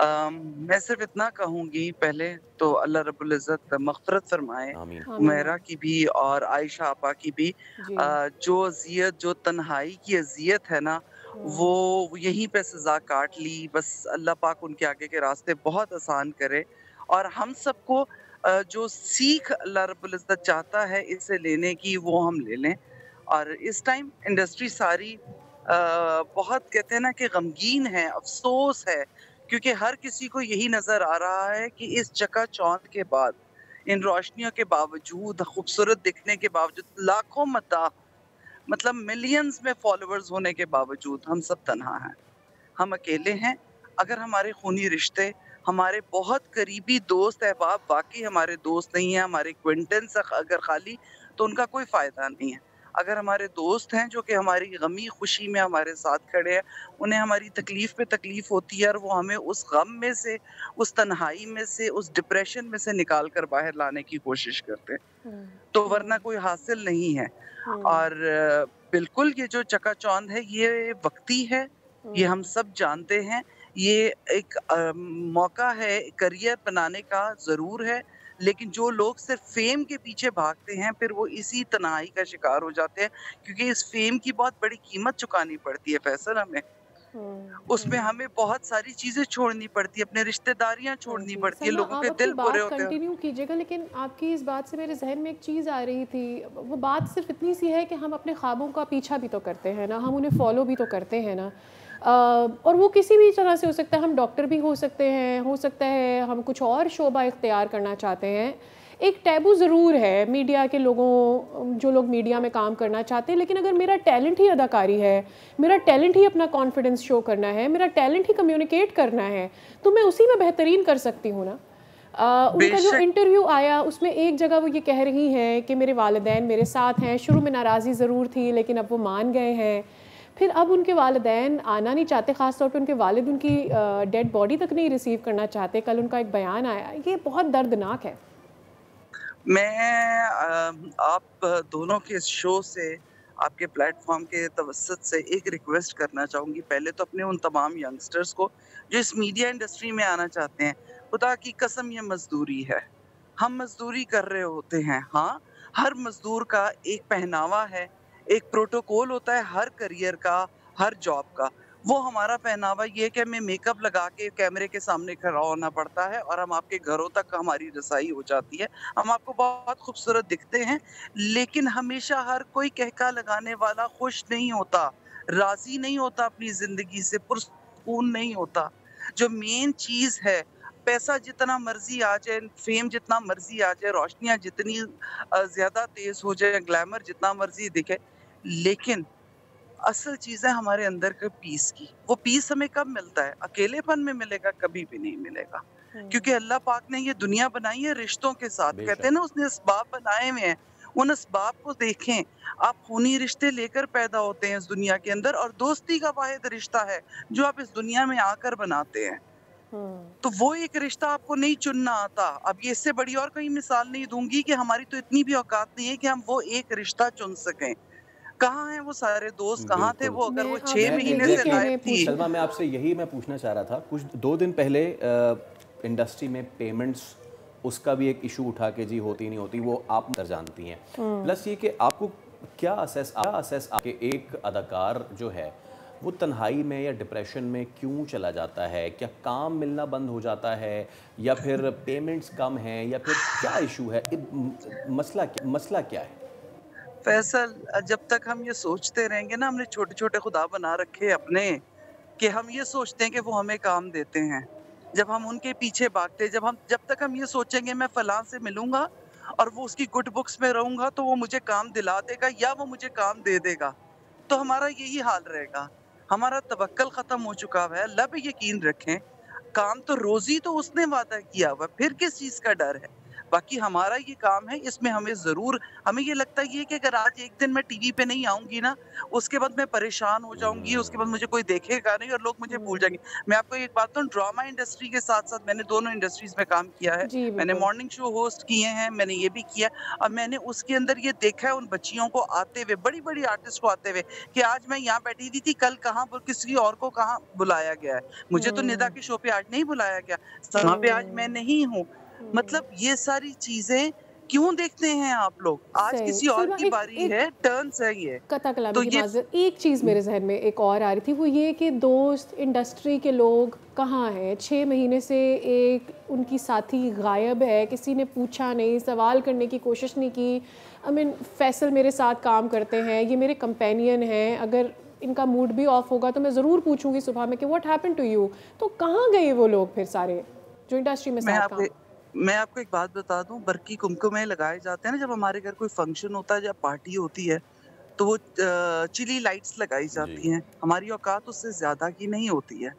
मैं सिर्फ इतना कहूँगी, पहले तो अल्लाह रब्बुल इज़्ज़त मग़फ़िरत फरमाए हुमैरा की भी और आयशा आपा की भी। जो अज़ियत, जो तन्हाई की अज़ियत है ना, वो यहीं पे सज़ा काट ली। बस अल्लाह पाक उनके आगे के रास्ते बहुत आसान करे और हम सबको जो सीख अल्लाह रब्बुल इज़्ज़त चाहता है इससे लेने की, वो हम ले लें। और इस टाइम इंडस्ट्री सारी बहुत कहते हैं ना कि गमगीन है, अफसोस है, क्योंकि हर किसी को यही नज़र आ रहा है कि इस चकाचौंध के बाद, इन रोशनियों के बावजूद, खूबसूरत दिखने के बावजूद, लाखों मदाह मतलब मिलियंस में फॉलोअर्स होने के बावजूद हम सब तन्हा हैं, हम अकेले हैं। अगर हमारे खूनी रिश्ते, हमारे बहुत करीबी दोस्त अहबाब वाकई हमारे दोस्त नहीं हैं, हमारे एक्वेंटेंस अगर खाली, तो उनका कोई फ़ायदा नहीं है। अगर हमारे दोस्त हैं जो कि हमारी गमी खुशी में हमारे साथ खड़े हैं, उन्हें हमारी तकलीफ़ पे तकलीफ़ होती है और वो हमें उस गम में से, उस तन्हाई में से, उस डिप्रेशन में से निकाल कर बाहर लाने की कोशिश करते हैं, तो वरना कोई हासिल नहीं है। और बिल्कुल ये जो चकाचौंध है ये वक्ती है, ये हम सब जानते हैं। ये एक मौका है करियर बनाने का, ज़रूर है, लेकिन जो लोग सिर्फ फेम के पीछे भागते हैं फिर वो इसी तन्हाई का शिकार हो जाते हैं, क्योंकि इस फेम की बहुत बड़ी कीमत चुकानी पड़ती है फैसल हमें। उसमें हमें बहुत सारी चीजें छोड़नी पड़ती है, अपने रिश्तेदारियां छोड़नी पड़ती है, लोगों के दिल बुरे होते हैं। कंटिन्यू कीजिएगा, लेकिन आपकी इस बात से मेरे जहन में एक चीज़ आ रही थी। वो बात सिर्फ इतनी सी है कि हम अपने ख्वाबों का पीछा भी तो करते हैं ना, हम उन्हें फॉलो भी तो करते हैं ना। और वो किसी भी तरह से हो सकता है, हम डॉक्टर भी हो सकते हैं, हो सकता है हम कुछ और शोबा इख्तियार करना चाहते हैं। एक टैबू ज़रूर है मीडिया के लोगों, जो लोग मीडिया में काम करना चाहते हैं, लेकिन अगर मेरा टैलेंट ही अदाकारी है, मेरा टैलेंट ही अपना कॉन्फिडेंस शो करना है, मेरा टैलेंट ही कम्युनिकेट करना है, तो मैं उसी में बेहतरीन कर सकती हूँ ना। उनका जो इंटरव्यू आया उसमें एक जगह वो ये कह रही हैं कि मेरे वालिदैन मेरे साथ हैं, शुरू में नाराज़ी ज़रूर थी लेकिन अब वो मान गए हैं। फिर अब उनके वालिदैन आना नहीं चाहते, ख़ास तौर पे उनके वालिद उनकी डेड बॉडी तक नहीं रिसीव करना चाहते। कल उनका एक बयान आया, ये बहुत दर्दनाक है। मैं आप दोनों के इस शो से, आपके प्लेटफॉर्म के तवस्सुत से एक रिक्वेस्ट करना चाहूँगी। पहले तो अपने उन तमाम यंगस्टर्स को जो इस मीडिया इंडस्ट्री में आना चाहते हैं, खुदा की कसम ये मजदूरी है, हम मजदूरी कर रहे होते हैं। हाँ, हर मजदूर का एक पहनावा है, एक प्रोटोकॉल होता है हर करियर का, हर जॉब का। वो हमारा पहनावा ये है कि हमें मेकअप लगा के कैमरे के सामने खड़ा होना पड़ता है और हम आपके घरों तक हमारी रसाई हो जाती है। हम आपको बहुत खूबसूरत दिखते हैं, लेकिन हमेशा हर कोई कहका लगाने वाला खुश नहीं होता, राजी नहीं होता, अपनी जिंदगी से पुरसुकून नहीं होता। जो मेन चीज है, पैसा जितना मर्जी आ जाए, फेम जितना मर्जी आ जाए, रोशनियां जितनी ज्यादा तेज हो जाए, ग्लैमर जितना मर्जी दिखे, लेकिन असल चीज है हमारे अंदर के पीस की। वो पीस हमें कब मिलता है? अकेलेपन में मिलेगा, कभी भी नहीं मिलेगा। क्योंकि अल्लाह पाक ने ये दुनिया बनाई है रिश्तों के साथ। कहते हैं ना, उसने असबाब बनाए हुए हैं, उन असबाब को देखें। आप खूनी रिश्ते लेकर पैदा होते हैं इस दुनिया के अंदर, और दोस्ती का वाहिद रिश्ता है जो आप इस दुनिया में आकर बनाते हैं। तो वो एक रिश्ता आपको नहीं चुनना आता। अब ये इससे बड़ी और कोई मिसाल नहीं दूंगी कि हमारी तो इतनी भी औकात नहीं है कि हम वो एक रिश्ता चुन सकें। कहाँ हैं वो सारे दोस्त, कहाँ थे वो, अगर वो 6 महीने से गायब थी। सलमा, मैं आपसे यही पूछना चाह रहा था। कुछ 2 दिन पहले इंडस्ट्री में पेमेंट्स, उसका भी एक इशू उठा के जी होती नहीं होती, वो आप अंदर जानती हैं। प्लस ये कि आपको क्या असेस आपके एक अदाकार जो है वो तन्हाई में या डिप्रेशन में क्यों चला जाता है? क्या काम मिलना बंद हो जाता है, या फिर पेमेंट्स कम हैं, या फिर क्या इशू है? मसला क्या है? फैसल, जब तक हम ये सोचते रहेंगे ना, हमने छोटे छोटे खुदा बना रखे अपने, कि हम ये सोचते हैं कि वो हमें काम देते हैं। जब हम उनके पीछे भागते, जब तक हम ये सोचेंगे मैं फलां से मिलूंगा और वो उसकी गुड बुक्स में रहूंगा तो वो मुझे काम दिला देगा या वो मुझे काम दे देगा, तो हमारा यही हाल रहेगा। हमारा तवक्कल खत्म हो चुका है। अल्लाह पे यकीन रखें, काम तो रोजी तो उसने वादा किया हुआ, फिर किस चीज का डर है? बाकी हमारा ये काम है, इसमें हमें ये लगता है कि अगर आज एक दिन मैं टीवी पे नहीं आऊंगी ना, उसके बाद मैं परेशान हो जाऊंगी, उसके बाद मुझे कोई देखेगा नहीं और लोग मुझे भूल जाएंगे। मैं आपको एक बात बताऊं, ड्रामा इंडस्ट्री के साथ साथ मैंने दोनों इंडस्ट्रीज में काम किया है। मैंने मॉर्निंग शो होस्ट किए हैं, मैंने ये भी किया, और मैंने उसके अंदर ये देखा है उन बच्चियों को आते हुए, बड़ी बड़ी आर्टिस्ट को आते हुए, कि आज मैं यहाँ बैठी थी, कल कहाँ किसी और को कहाँ बुलाया गया है। मुझे तो निदा के शो पे आज नहीं बुलाया गया, वहाँ पे आज मैं नहीं हूँ। मतलब ये सारी चीजें क्यों देखते हैं आप लोग? आज किसी और की बारी है, टर्न्स है ये। तो ये एक चीज़ मेरे जहन में एक और आ रही थी, वो ये कि दोस्त, इंडस्ट्री के लोग कहाँ हैं? 6 महीने से एक उनकी साथी गायब है, किसी ने पूछा नहीं, सवाल करने की कोशिश नहीं की। फैसल मेरे साथ काम करते हैं, ये मेरे कंपेनियन हैं, अगर इनका मूड भी ऑफ होगा तो मैं ज़रूर पूछूंगी सुबह में कि व्हाट हैपेंड टू यू। तो कहाँ गए वो लोग फिर सारे जो इंडस्ट्री में साथ काम? मैं आपको एक बात बता दूं, बरकी कुमकुमे लगाए जाते हैं ना, जब हमारे घर कोई फंक्शन होता है, जब पार्टी होती है, तो वो चिली लाइट्स लगाई जाती हैं। हमारी औकात उससे ज्यादा की नहीं होती है।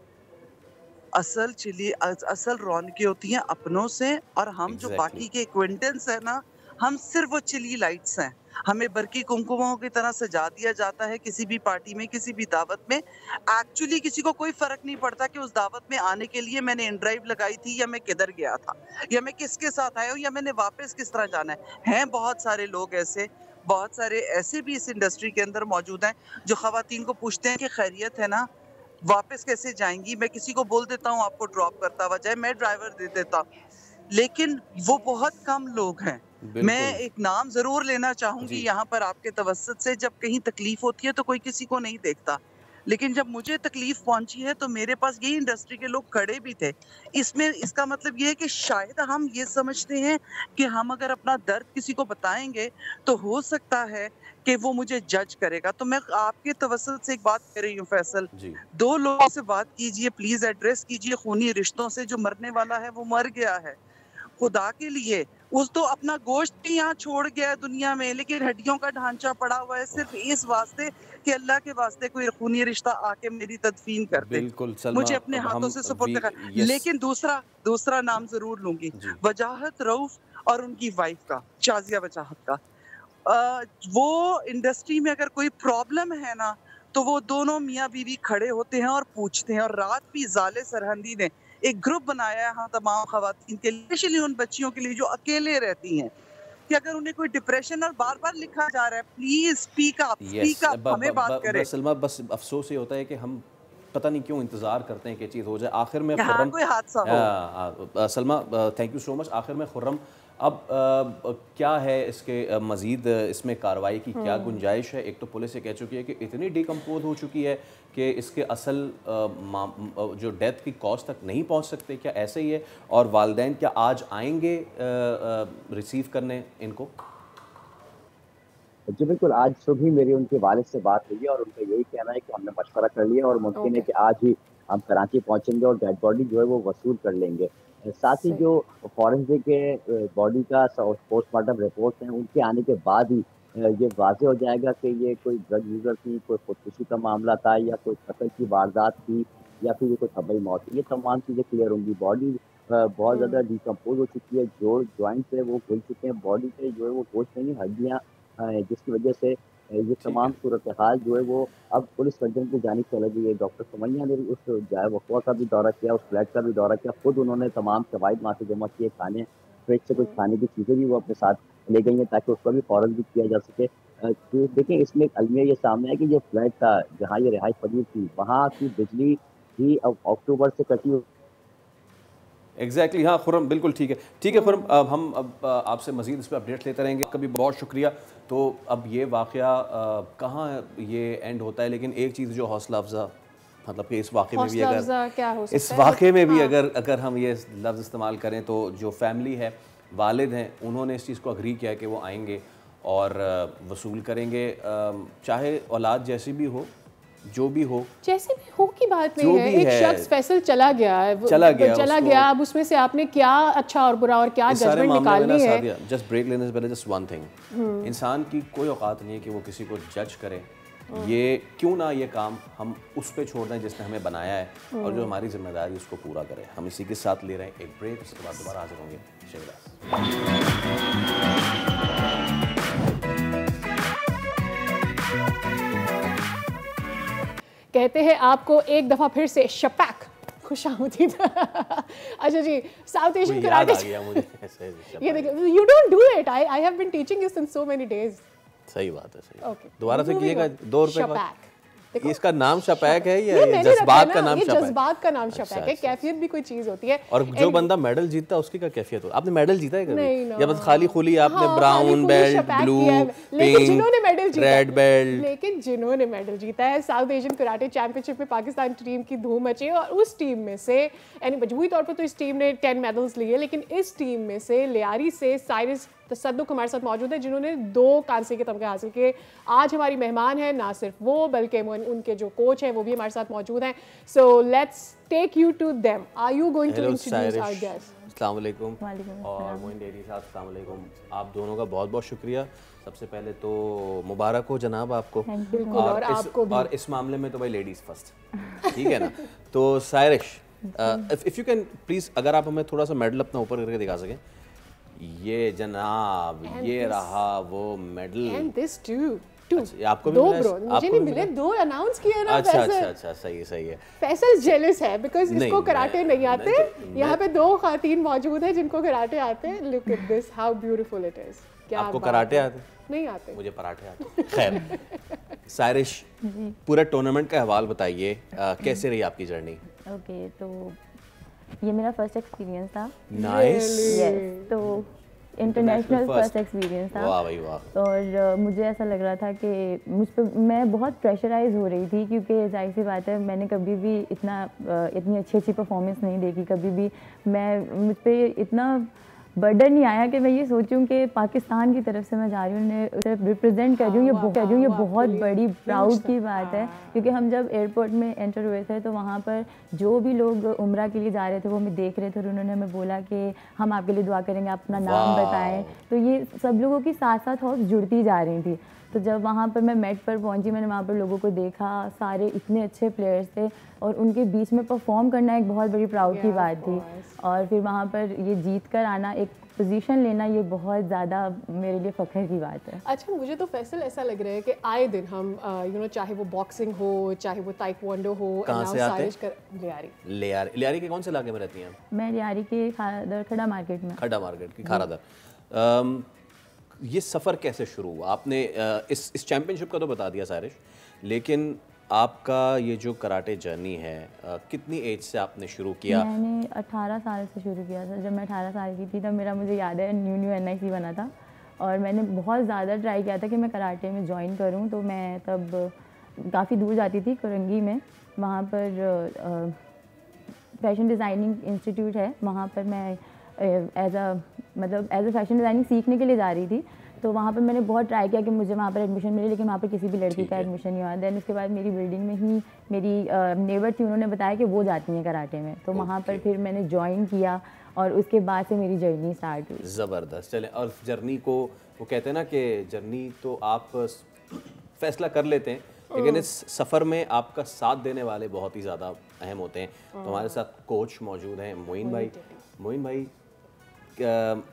असल रौनकें होती हैं अपनों से, और हम जो बाकी के एक्वेंटेंस है ना, हम सिर्फ वो चिली लाइट्स हैं। हमें बरकी कुमकुमों की तरह सजा दिया जाता है किसी भी पार्टी में, किसी भी दावत में। एक्चुअली किसी को कोई फर्क नहीं पड़ता कि उस दावत में आने के लिए मैंने इन ड्राइव लगाई थी, या मैं किधर गया था, या मैं किसके साथ आया हूँ, या मैंने वापस किस तरह जाना है। बहुत सारे लोग ऐसे, बहुत सारे ऐसे भी इस इंडस्ट्री के अंदर मौजूद हैं जो खवातीन को पूछते हैं कि खैरियत है ना, वापस कैसे जाएंगी? मैं किसी को बोल देता हूँ आपको ड्रॉप करता हुआ जाए, मैं ड्राइवर दे देता हूँ, लेकिन वो बहुत कम लोग हैं। मैं एक नाम जरूर लेना चाहूंगी यहाँ पर आपके तवस्सुत से। जब कहीं तकलीफ होती है तो कोई किसी को नहीं देखता, लेकिन जब मुझे तकलीफ पहुंची है तो मेरे पास यही इंडस्ट्री के लोग खड़े भी थे। इसमें इसका मतलब ये है कि शायद हम ये समझते हैं कि हम अगर अपना दर्द किसी को बताएंगे तो हो सकता है कि वो मुझे जज करेगा। तो मैं आपके तवस्सुल से एक बात कर रही हूँ फैसल, दो लोगों से बात कीजिए प्लीज, एड्रेस कीजिए खूनी रिश्तों से। जो मरने वाला है वो मर गया है, खुदा के लिए उस तो अपना गोश्त भी यहाँ छोड़ गया दुनिया में, लेकिन हड्डियों का ढांचा पड़ा हुआ है सिर्फ इस वास्ते कि अल्लाह के वास्ते कोई खूनी रिश्ता आके मेरी तदफीन कर दे। बिल्कुल मुझे अपने हाथों से सुपुर्द कर। लेकिन दूसरा नाम जरूर लूंगी, वजाहत रऊफ और उनकी वाइफ का, शाजिया वजाहत का। वो इंडस्ट्री में अगर कोई प्रॉब्लम है ना तो वो दोनों मियाँ बीवी खड़े होते हैं और पूछते हैं। और रात भी जाले सरहंदी ने एक ग्रुप बनाया है हाँ तमाम खवातीन के लिए, स्पेशली उन बच्चियों के लिए जो अकेले रहती हैं, कि अगर उन्हें कोई डिप्रेशन और बार बार लिखा जा रहा है प्लीज स्पीक अप, हमें बात करें। सलमा बस अफसोस ये होता है कि हम पता नहीं क्यों इंतजार करते हैं कि चीज़ हो जाए, आखिर में खुर्रम कोई हादसा हो। Salma thank you so much. आखिर में खुर्रम अब क्या है इसके मज़ीद इसमें कार्रवाई की क्या गुंजाइश है? एक तो पुलिस ये कह चुकी है कि इतनी डिकम्पोज हो चुकी है कि इसके असल जो डेथ की कॉज तक नहीं पहुंच सकते, क्या ऐसे ही है? और वालिदैन क्या आज आएंगे रिसीव करने इनको? जी बिल्कुल, आज सुबह मेरी उनके वालिद से बात हुई है और उनका यही कहना है कि हमने मशवरा कर लिया और मुमकिन है कि आज ही हम कराची पहुंचेंगे और डेड बॉडी जो है वो वसूल कर लेंगे। साथ ही जो फॉरेंसिक के बॉडी का पोस्टमार्टम रिपोर्ट हैं उनके आने के बाद ही ये वाज़ेह हो जाएगा कि ये कोई ड्रग यूज़र थी, कोई खुदकुशी का मामला था या कोई कत्ल की वारदात थी या फिर ये कोई तबई मौत थी। ये तमाम चीज़ें क्लियर होंगी। बॉडी बहुत ज़्यादा डिकम्पोज हो चुकी है, जोड़ जॉइंट्स है वो खुल चुके हैं, बॉडी पे जो है वो गोश्त नहीं हड्डियाँ, जिसकी वजह से ये तमाम सूरत हाल जो है वो अब पुलिस सर्जन की जानिब चली गई है। डॉक्टर सुमैया ने उस जाए वक़्वा का भी दौरा किया, उस फ्लैट का भी दौरा किया, खुद उन्होंने तमाम शवाहिद वहाँ से जमा किए, खाने फ्रिज से कुछ खाने की चीज़ें भी वो अपने साथ ले गई हैं ताकि उसका भी फौरन भी किया जा सके। तो देखिए इसमें अलमिया ये सामने है कि जो फ्लैट था जहाँ ये रिहाइश पजीर थी वहाँ की बिजली भी अब अक्टूबर से कटी। एग्जैक्टली हाँ खुर्रम, बिल्कुल ठीक है खुर्रम, अब हम आपसे मज़ीद इस पर अपडेट लेते रहेंगे। कभी बहुत शुक्रिया। तो अब ये वाक़या कहाँ ये एंड होता है, लेकिन एक चीज़ जो हौसला अफजा, मतलब कि इस वाक़े में भी अगर हम ये लफ्ज़ इस्तेमाल करें तो जो फैमिली है, वालिद हैं, उन्होंने इस चीज़ को अग्री किया कि वो आएंगे और वसूल करेंगे, चाहे औलाद जैसी भी हो, जो भी हो, जैसे भी हो की बात नहीं है। एक शख्स फैसल चला गया, अब उसमें से आपने क्या अच्छा और बुरा और क्या जजमेंट निकालनी है। जस्ट ब्रेक लेने से पहले जस्ट वन थिंग, इंसान की कोई औकात नहीं है कि वो किसी को जज करे। ये क्यों ना ये काम हम उस पे छोड़ दें जिसने हमें बनाया है और जो हमारी जिम्मेदारी उसको पूरा करें। हम इसी के साथ ले रहे हैं एक ब्रेक, उसके बाद दोबारा हाजिर होंगे। कहते हैं आपको एक दफा फिर से शपैक खुशामदीद। अच्छा जी, साउथ एशियन कराटे, ये देखिए, you don't do it, I have been teaching you since so many days. सही बात है, सही। दोबारा से कीजिएगा, 2 रुपए का। इसका नाम शपैक है या जज्बात का नाम शपैक? जज्बात का नाम शपैक है। कैफियत भी कोई चीज होती है। और जो बंदा मेडल जीतता है उसकी क्या कैफियत हो? आपने मेडल जीता है कभी? या बस खाली खुली आपने brown belt, blue, pink, red belt? लेकिन जिन्होंने मेडल जीता है, साउथ एशियन कराटे चैंपियनशिप में पाकिस्तान टीम की धूम मची है और उस टीम में से यानी मजबूरी तौर पर तो इस टीम ने 10 मेडल्स लिए, लेकिन इस टीम में से लियारी से साइरस तसद्दुक हमारे साथ मौजूद है जिन्होंने 2 कांसे के तमगे हासिल किए। आज हमारी मेहमान है, ना सिर्फ वो बल्कि उनके जो कोच हैं वो भी हमारे साथ मौजूद हैं। So let's take you to them. Are you going to introduce our guest? अस्सलाम वालेकुम। और मोइन डेरी साहब अस्सलाम वालेकुम। आप दोनों का बहुत बहुत शुक्रिया। सबसे पहले तो मुबारक हो जनाब आपको। और आपको भी। और इस मामले में तो भाई लेडीज़ फर्स्ट, ठीक है ना? तो सायरिश, इफ़ यू कैन प्लीज़, अगर आप हमें थोड़ा सा मेडल अपना ऊपर करके दिखा सकें। ये जनाब, ये रहा वो मेडल। And this to. आपको भी मिला? मुझे नहीं मिले, 2 अनाउंस किए ना। अच्छा, सही है। फैसल जेलस है बिकॉज़ इसको कराटे नहीं आते। यहाँ पे 2 खातीन मौजूद है जिनको कराटे आते हैं। Look at this, how beautiful it is. क्या आपको कराटे आते? नहीं आते। मुझे पराठे आते। खैर, सायरिश, पूरा टूर्नामेंट का हवाल बताइए, कैसे रही आपकी जर्नी? ओके, तो ये मेरा फर्स्ट एक्सपीरियंस था। नाइस। यस, तो इंटरनेशनल फर्स्ट एक्सपीरियंस था। वाह भाई वाह। और मुझे ऐसा लग रहा था कि मुझ पर मैं बहुत प्रेशराइज हो रही थी, क्योंकि जाहिर सी बात है मैंने कभी भी इतनी अच्छी परफॉर्मेंस नहीं देखी। कभी भी मुझ पर इतना बर्डन नहीं आया कि मैं ये सोचूं कि पाकिस्तान की तरफ से मैं जा रही हूँ, उसे रिप्रेजेंट कर रही हूँ। ये बहुत बड़ी प्राउड की बात है, क्योंकि हम जब एयरपोर्ट में एंटर हुए थे तो वहाँ पर जो भी लोग उम्रा के लिए जा रहे थे वो हमें देख रहे थे और उन्होंने हमें बोला कि हम आपके लिए दुआ करेंगे, आप अपना नाम बताएं। तो ये सब लोगों की साथ साथ हॉप्स जुड़ती जा रही थी। तो जब वहाँ पर मैं मेट पर पहुँची, मैंने वहाँ पर लोगों को देखा, सारे इतने अच्छे प्लेयर्स थे और उनके बीच में परफॉर्म करना एक बहुत बड़ी प्राउड की बात थी। और फिर वहाँ पर ये जीत कर आना, एक पोजीशन लेना, ये बहुत ज़्यादा मेरे लिए फ़ख्र की बात है। अच्छा, मुझे तो फैसल ऐसा लग रहा है कि आए दिन हम चाहे वो बॉक्सिंग हो, चाहे वो ताइक्वांडो हो, कहाँ से आते हैं? लियारी के कौन से इलाके में रहती हैं? मैं लियारी के खड़ा मार्केट में। खड़ा मार्केट की खारादर। ये सफ़र कैसे शुरू हुआ? आपने इस चैम्पियनशिप का तो बता दिया सारिश, लेकिन आपका ये जो कराटे जर्नी है कितनी एज से आपने शुरू किया? मैंने 18 साल से शुरू किया था। जब मैं 18 साल की थी तब मेरा, मुझे याद है, न्यू NIC बना था और मैंने बहुत ज़्यादा ट्राई किया था कि मैं कराटे में ज्वाइन करूं। तो मैं तब काफ़ी दूर जाती थी, कोरंगी में, वहाँ पर फैशन डिज़ाइनिंग इंस्टीट्यूट है, वहाँ पर मैं एज अ फैशन डिज़ाइनिंग सीखने के लिए जा रही थी। तो वहाँ पर मैंने बहुत ट्राई किया कि मुझे वहाँ पर एडमिशन मिले, लेकिन वहाँ पर किसी भी लड़की का एडमिशन नहीं हुआ। देन उसके बाद मेरी बिल्डिंग में ही मेरी नेबर थी, उन्होंने बताया कि वो जाती हैं कराटे में, तो वहाँ पर फिर मैंने ज्वाइन किया और उसके बाद से मेरी जर्नी स्टार्ट हुई। ज़बरदस्त। चलें, और जर्नी को वो कहते हैं ना कि जर्नी तो आप फैसला कर लेते हैं, लेकिन इस सफ़र में आपका साथ देने वाले बहुत ही ज़्यादा अहम होते हैं। तो हमारे साथ कोच मौजूद हैं मोइन भाई। मोइन भाई,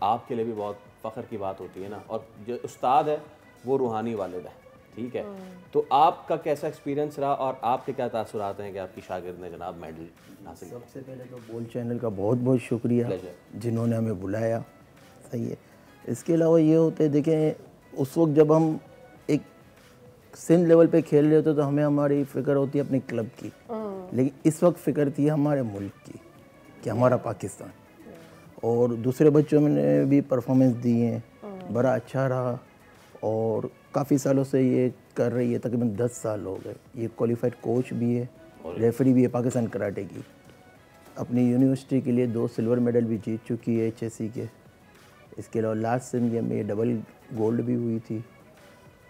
आपके लिए भी बहुत फ़ख्र की बात होती है ना, और जो उस्ताद है वो रूहानी वालिद है, ठीक है? तो आपका कैसा एक्सपीरियंस रहा और आपके क्या तासुरात हैं कि आपकी शागिर्द ने जनाब मेडल हासिल किया? सबसे पहले तो बोल चैनल का बहुत बहुत शुक्रिया जिन्होंने हमें बुलाया, सही है। इसके अलावा ये होते हैं, देखें, उस वक्त जब हम एक सिंध लेवल पे खेल रहे होते तो हमें हमारी फ़िक्र होती है अपने क्लब की, लेकिन इस वक्त फ़िक्र थी हमारे मुल्क की कि हमारा पाकिस्तान। और दूसरे बच्चों ने भी परफॉर्मेंस दी है, बड़ा अच्छा रहा और काफ़ी सालों से ये कर रही है, तकरीबन 10 साल हो गए। ये क्वालिफाइड कोच भी है, रेफरी भी है पाकिस्तान कराटे की। अपनी यूनिवर्सिटी के लिए 2 सिल्वर मेडल भी जीत चुकी है HSC के। इसके अलावा लास्ट सिंध गेम में डबल गोल्ड भी हुई थी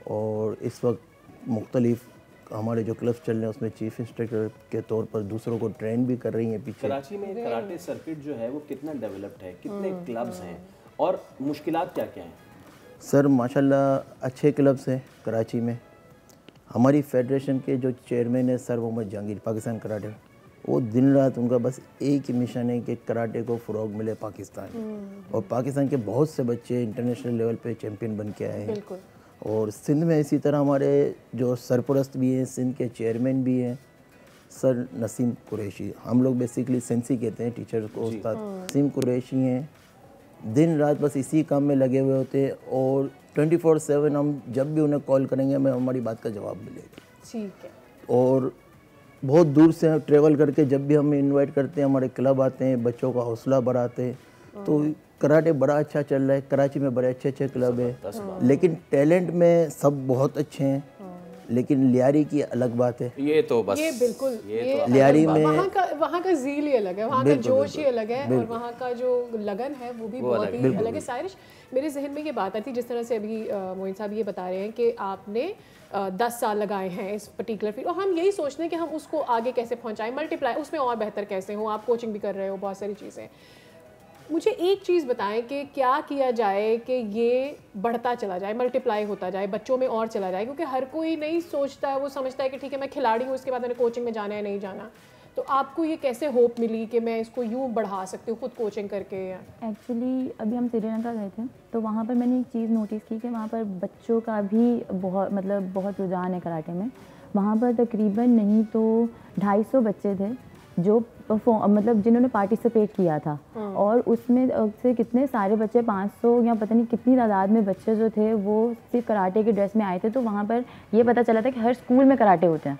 और इस वक्त मुख्तलिफ हमारे जो क्लब्स चल रहे हैं उसमें चीफ इंस्ट्रक्टर के तौर पर दूसरों को ट्रेन भी कर रही हैं। पीछे कराची में कराटे सर्किट जो है वो कितना डेवलप्ड है, कितने क्लब्स हैं और मुश्किलात क्या क्या हैं? सर माशाल्लाह अच्छे क्लब्स हैं कराची में। हमारी फेडरेशन के जो चेयरमैन है सर मोहम्मद जहांगीर, पाकिस्तान कराटे, वो दिन रात उनका बस एक ही मिशन है कि कराटे को फ़रोग मिले पाकिस्तान। और पाकिस्तान के बहुत से बच्चे इंटरनेशनल लेवल पे चैम्पियन बन के आए हैं। और सिंध में इसी तरह हमारे जो सरपरस्त भी हैं, सिंध के चेयरमैन भी हैं, सर नसीम कुरैशी, हम लोग बेसिकली सेंसी कहते हैं टीचर को, उस्ताद नसीम कुरैशी हैं। दिन रात बस इसी काम में लगे हुए होते हैं और 24/7 हम जब भी उन्हें कॉल करेंगे हमें हमारी बात का जवाब मिलेगा। ठीक है। और बहुत दूर से ट्रेवल करके जब भी हम इनवाइट करते हैं, हमारे क्लब आते हैं, बच्चों का हौसला बढ़ाते हैं। तो कराटे बड़ा अच्छा चल रहा है कराची में, बड़े अच्छे अच्छे क्लब है, लेकिन टैलेंट में सब बहुत अच्छे हैं, लेकिन लियारी की अलग बात है। ये तो बस ये बिल्कुल ये लियारी में वहाँ का ज़ील ही अलग है, वहाँ का जोश ही अलग है और वहाँ का जो लगन है वो भी बहुत ही अलग है। सारिश, मेरे जहन में ये बात आती, जिस तरह से अभी मोइन साहब ये बता रहे हैं कि आपने 10 साल लगाए हैं इस पर्टिकुलर फील्ड, और हम यही सोचते हैं कि हम उसको आगे कैसे पहुँचाएं, मल्टीप्लाई उसमें और बेहतर कैसे हो। आप कोचिंग भी कर रहे हो, बहुत सारी चीज़ें। मुझे एक चीज़ बताएं कि क्या किया जाए कि ये बढ़ता चला जाए, मल्टीप्लाई होता जाए, बच्चों में और चला जाए, क्योंकि हर कोई नहीं सोचता है, वो समझता है कि ठीक है मैं खिलाड़ी हूँ, इसके बाद मैंने कोचिंग में जाना है नहीं जाना। तो आपको ये कैसे होप मिली कि मैं इसको यूँ बढ़ा सकती हूँ खुद कोचिंग करके? एक्चुअली अभी हम श्रीलंका गए थे तो वहाँ पर मैंने एक चीज़ नोटिस की कि वहाँ पर बच्चों का भी बहुत रुझान है कराटे में। वहाँ पर तकरीबन नहीं तो 250 बच्चे थे जो जिन्होंने पार्टिसिपेट किया था, और उसमें से कितने सारे बच्चे 500 या पता नहीं कितनी तादाद में बच्चे जो थे वो सिर्फ कराटे के ड्रेस में आए थे। तो वहाँ पर ये पता चला था कि हर स्कूल में कराटे होते हैं,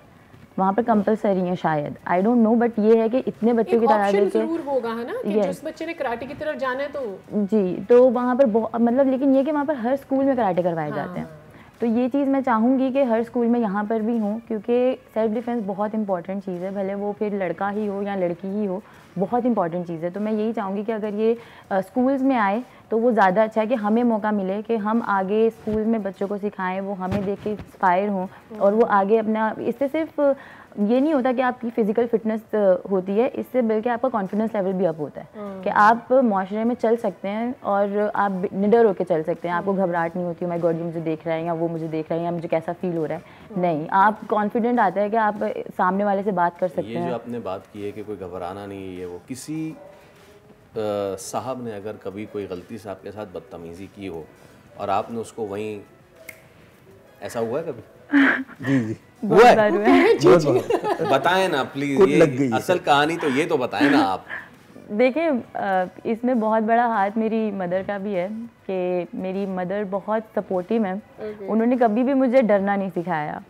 वहाँ पर कंपलसरी है शायद, आई डोंट नो, बट ये है कि इतने बच्चों की तादाद जरूर होगा है ना कि जिस बच्चे ने कराटे की तरफ जाना है तो जी, तो वहाँ पर मतलब, लेकिन ये कि वहाँ पर हर स्कूल में कराटे करवाए जाते हैं। तो ये चीज़ मैं चाहूँगी कि हर स्कूल में यहाँ पर भी हो, क्योंकि सेल्फ डिफेंस बहुत इंपॉर्टेंट चीज़ है, भले वो फिर लड़का ही हो या लड़की ही हो, बहुत इंपॉर्टेंट चीज़ है। तो मैं यही चाहूँगी कि अगर ये स्कूल्स में आए तो वो ज़्यादा अच्छा है कि हमें मौका मिले कि हम आगे स्कूल में बच्चों को सिखाएं, वो हमें देख के इंस्पायर हों और वो आगे अपना, इससे सिर्फ ये नहीं होता कि आपकी फ़िज़िकल फिटनेस होती है, इससे बल्कि आपका कॉन्फिडेंस लेवल भी अप होता है कि आप माशरे में चल सकते हैं और आप निडर होकर चल सकते हैं। आपको घबराहट नहीं होती, माय गॉड ये मुझे देख रहा है या वो मुझे देख रहा है या मुझे कैसा फील हो रहा है, नहीं, आप कॉन्फिडेंट आता है कि आप सामने वाले से बात कर सकते हैं। ये जो आपने बात की है कि कोई घबराना नहीं है, वो किसी साहब ने अगर कभी कोई गलती से आपके साथ बदतमीज़ी की हो और आपने उसको वहीं, ऐसा हुआ है कभी? जी जी हुआ है, बताएं ना प्लीज, ये असल कहानी तो ये तो बताएं ना आप। देखिए, इसमें बहुत बड़ा हाथ मेरी मदर का भी है कि मेरी मदर बहुत सपोर्टिव है। उन्होंने कभी भी मुझे डरना नहीं सिखाया।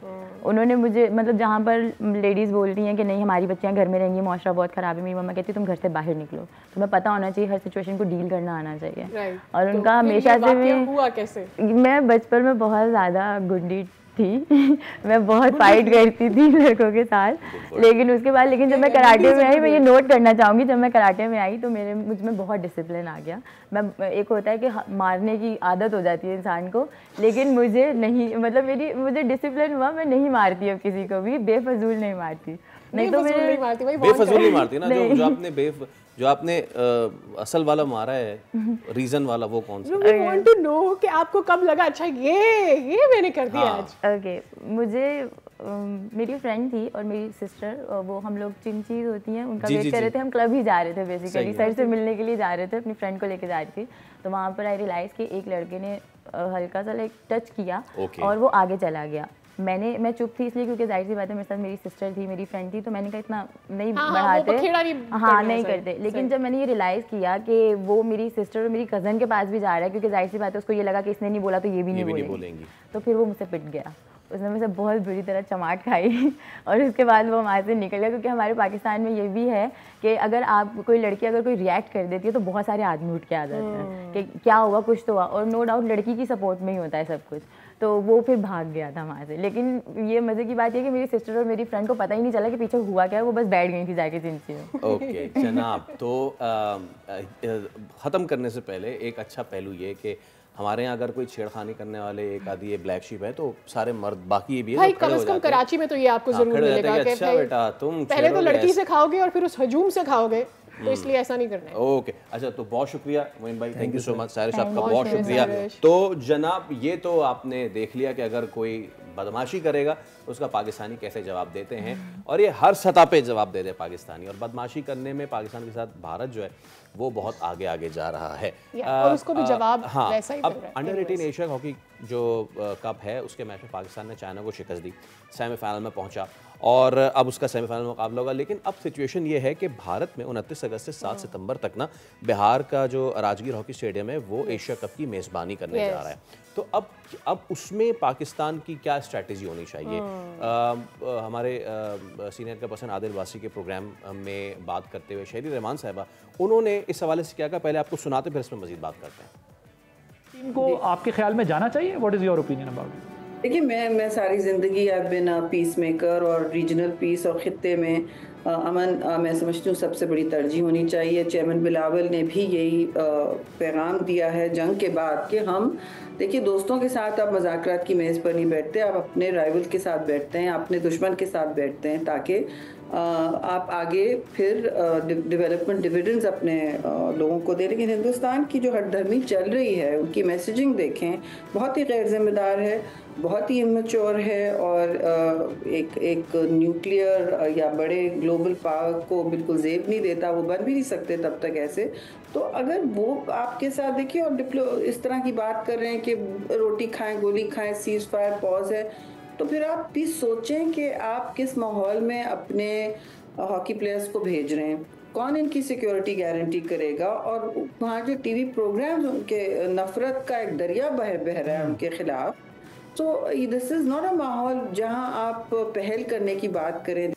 उन्होंने मुझे, मतलब जहाँ पर लेडीज़ बोल रही हैं कि नहीं हमारी बच्चियाँ घर में रहेंगी, माशरा बहुत ख़राब है, मेरी मम्मा कहती है तुम घर से बाहर निकलो। तुम्हें पता होना चाहिए, हर सिचुएशन को डील करना आना चाहिए। और उनका हमेशा से हुआ कैसे? मैं बचपन में बहुत ज़्यादा गुंडी थी मैं बहुत फाइट करती थी लड़कों के साथ, लेकिन उसके बाद, लेकिन जब मैं कराटे में आई, मैं ये नोट करना चाहूँगी, जब मैं कराटे में आई तो मुझ में बहुत डिसिप्लिन आ गया। मैं, एक होता है कि मारने की आदत हो जाती है इंसान को, लेकिन मुझे नहीं, मतलब मुझे डिसिप्लिन हुआ, मैं नहीं मारती अब किसी को भी, बेफजूल नहीं मारती। नहीं तो मेरे बेफजूल नहीं मारती ना, जो आपने असल वाला मारा है, रीजन वाला, वो कौन सा? We want to know कि आपको कब लगा अच्छा ये मैंने कर दिया आज। ओके, मुझे मेरी फ्रेंड थी और मेरी सिस्टर, वो हम लोग चिंचीज होती हैं उनका वेट कर रहे थे, हम क्लब ही जा रहे थे बेसिकली, सर से मिलने के लिए जा रहे थे, अपनी फ्रेंड को लेके जा रही थी। तो वहाँ पर आई रियलाइज़ कि एक लड़के ने हल्का सा लाइक टच किया और वो आगे चला गया। मैं चुप थी इसलिए क्योंकि जाहिर सी बात है मेरे साथ मेरी सिस्टर थी, मेरी फ्रेंड थी, तो मैंने कहा इतना नहीं बढ़ाते, नहीं करते। लेकिन जब मैंने ये रियलाइज़ किया कि वो मेरी सिस्टर और मेरी कज़न के पास भी जा रहा है, क्योंकि जाहिर सी बात है उसको ये लगा कि इसने नहीं बोला तो ये भी नहीं बोलेंगी, तो फिर वो मुझसे पिट गया। उसने मुझसे बहुत बुरी तरह चमाट खाई और उसके बाद वो वहाँ से निकल गया। क्योंकि हमारे पाकिस्तान में ये भी है कि अगर आप कोई लड़की अगर कोई रिएक्ट कर देती है तो बहुत सारे आदमी उठ के आ जाते हैं कि क्या हुआ, कुछ तो हुआ, और नो डाउट लड़की की सपोर्ट में ही होता है सब कुछ। तो वो फिर भाग गया था वहाँ से। लेकिन ये मज़े की बात है कि मेरी सिस्टर और मेरी फ्रेंड को पता ही नहीं चला कि पीछे हुआ क्या है, वो बस बैठ गई थी जाके चिंची में। ओके जनाब, तो ख़त्म करने से पहले एक अच्छा पहलू ये कि हमारे यहाँ अगर कोई छेड़खानी करने वाले एक आधी ये ब्लैक शीप है तो सारे मर्द, बाकी ये भी है भाई, कम से कम कराची में तो ये आपको जरूर मिलेगा कि अच्छा बेटा तुम पहले तो लड़की से खाओगे और फिर उस हजूम से खाओगे, तो इसलिए ऐसा नहीं करना है। ओके, अच्छा, तो बहुत शुक्रिया मोइन भाई, थैंक यू सो मच, सारिश आपका बहुत शुक्रिया। तो जनाब, ये तो आपने देख लिया कि अगर कोई बदमाशी करेगा उसका पाकिस्तानी कैसे जवाब देते हैं, और ये हर सतह पे जवाब दे रहे पाकिस्तानी, और बदमाशी करने में पाकिस्तान के साथ भारत जो है वो बहुत आगे आगे जा रहा है और उसको भी जवाब हाँ, वैसा ही अब अंडर 18 एशिया हॉकी जो कप है उसके मैच में पाकिस्तान ने चाइना को शिकस्त दी, सेमीफाइनल में पहुंचा और अब उसका सेमीफाइनल मुकाबला होगा। लेकिन अब सिचुएशन ये है कि भारत में 29 अगस्त से 7 सितंबर तक ना बिहार का जो राजगीर हॉकी स्टेडियम है वो एशिया कप की मेज़बानी करने जा रहा है। तो अब उसमें पाकिस्तान की क्या स्ट्रैटेजी होनी चाहिए? हमारे सीनियर का पर्सन आदिल वासी के प्रोग्राम में बात करते हुए शहरी रहमान साहिबा उन्होंने इस हवाले से क्या कहा, पहले आपको सुनाते फिर इसमें मजीद बात करते हैं। इनको आपके ख्याल में जाना चाहिए? What is your opinion about it? देखिए, मैं सारी ज़िंदगी I have been a peace maker, और रीजनल पीस और ख़ित्ते में अमन मैं समझती हूँ सबसे बड़ी तरजीह होनी चाहिए। चेयरमैन बिलावल ने भी यही पैगाम दिया है जंग के बाद कि हम देखिए दोस्तों के साथ आप मज़ाकरात की मेज़ पर नहीं बैठते, आप अपने राइवल के साथ बैठते हैं, अपने दुश्मन के साथ बैठते हैं, ताकि आप आगे फिर डेवलपमेंट डिविडेंड्स अपने लोगों को दे। लेकिन हिंदुस्तान की जो हठधर्मी चल रही है उनकी मैसेजिंग देखें, बहुत ही गैर जिम्मेदार है, बहुत ही इमेच्योर है, और एक न्यूक्लियर या बड़े ग्लोबल पावर को बिल्कुल जेब नहीं देता, वो बन भी नहीं सकते तब तक ऐसे। तो अगर वो आपके साथ देखिए और इस तरह की बात कर रहे हैं कि रोटी खाएं गोली खाएं, सीज फायर पॉज है, तो फिर आप भी सोचें कि आप किस माहौल में अपने हॉकी प्लेयर्स को भेज रहे हैं, कौन इनकी सिक्योरिटी गारंटी करेगा। और वहाँ जो टीवी प्रोग्राम्स उनके नफरत का एक दरिया बह रहा है उनके खिलाफ, तो दिस इज़ नॉट अ माहौल जहां आप पहल करने की बात करें।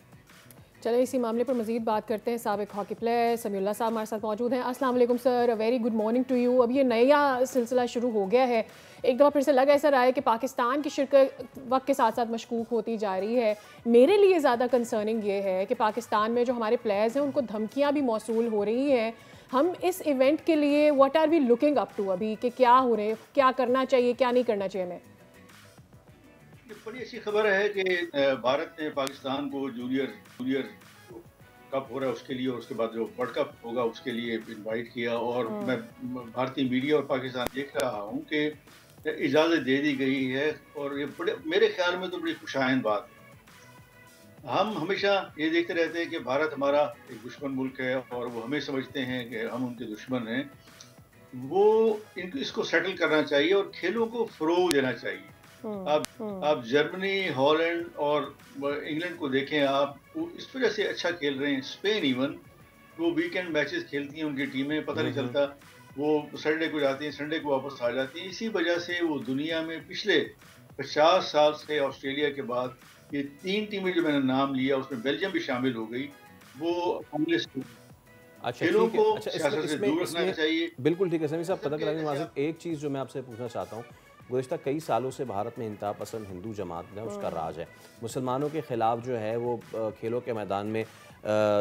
चले इसी मामले पर मजीद बात करते हैं। साबिक हॉकी प्लेयर समीउल्लाह साहब हमारे साथ मौजूद हैं। अस्सलाम वालेकुम sir, very good morning to you. अब ये नया सिलसिला शुरू हो गया है, एक दफ़ा फिर से लग ऐसा रहा है कि पाकिस्तान की शिरकत वक्त के साथ साथ मशकूक होती जा रही है। मेरे लिए ज़्यादा कंसर्निंग ये है कि पाकिस्तान में जो हमारे प्लेयर्स हैं उनको धमकियाँ भी मौसूल हो रही हैं। हम इस इवेंट के लिए what are we looking up to अभी, कि क्या हो रहे, क्या करना चाहिए, क्या नहीं करना चाहिए हमें? बड़ी अच्छी खबर है कि भारत ने पाकिस्तान को जूनियर कप हो रहा है उसके लिए, और उसके बाद जो वर्ल्ड कप होगा उसके लिए इनवाइट किया। और मैं भारतीय मीडिया और पाकिस्तान देख रहा हूँ कि इजाज़त दे दी गई है, और ये बड़े मेरे ख्याल में तो बड़ी खुशाइंद बात है। हम हमेशा ये देखते रहते हैं कि भारत हमारा एक दुश्मन मुल्क है और वो हमें समझते हैं कि हम उनके दुश्मन हैं। वो इसको सेटल करना चाहिए और खेलों को फ़रोग देना चाहिए। आप जर्मनी, हॉलैंड और इंग्लैंड को देखें, आप इस वजह से अच्छा खेल रहे हैं। स्पेन इवन वो वीकेंड मैचेस खेलती हैं, उनकी टीमें पता नहीं चलता, वो संडे को जाती हैं, संडे को वापस आ जाती हैं। इसी वजह से वो दुनिया में पिछले 50 साल से ऑस्ट्रेलिया के बाद ये 3 टीमें जो मैंने नाम लिया उसमें बेल्जियम भी शामिल हो गई। वो खेलों को सियासत से दूर रखना चाहिए। बिल्कुल ठीक है समीर साहब, पता करा वहाँ से एक चीज़ जो मैं आपसे पूछना चाहता हूँ, गुज़िश्ता कई सालों से भारत में इंतहा पसंद हिंदू जमात है, उसका राज है। मुसलमानों के ख़िलाफ़ जो है वो खेलों के मैदान में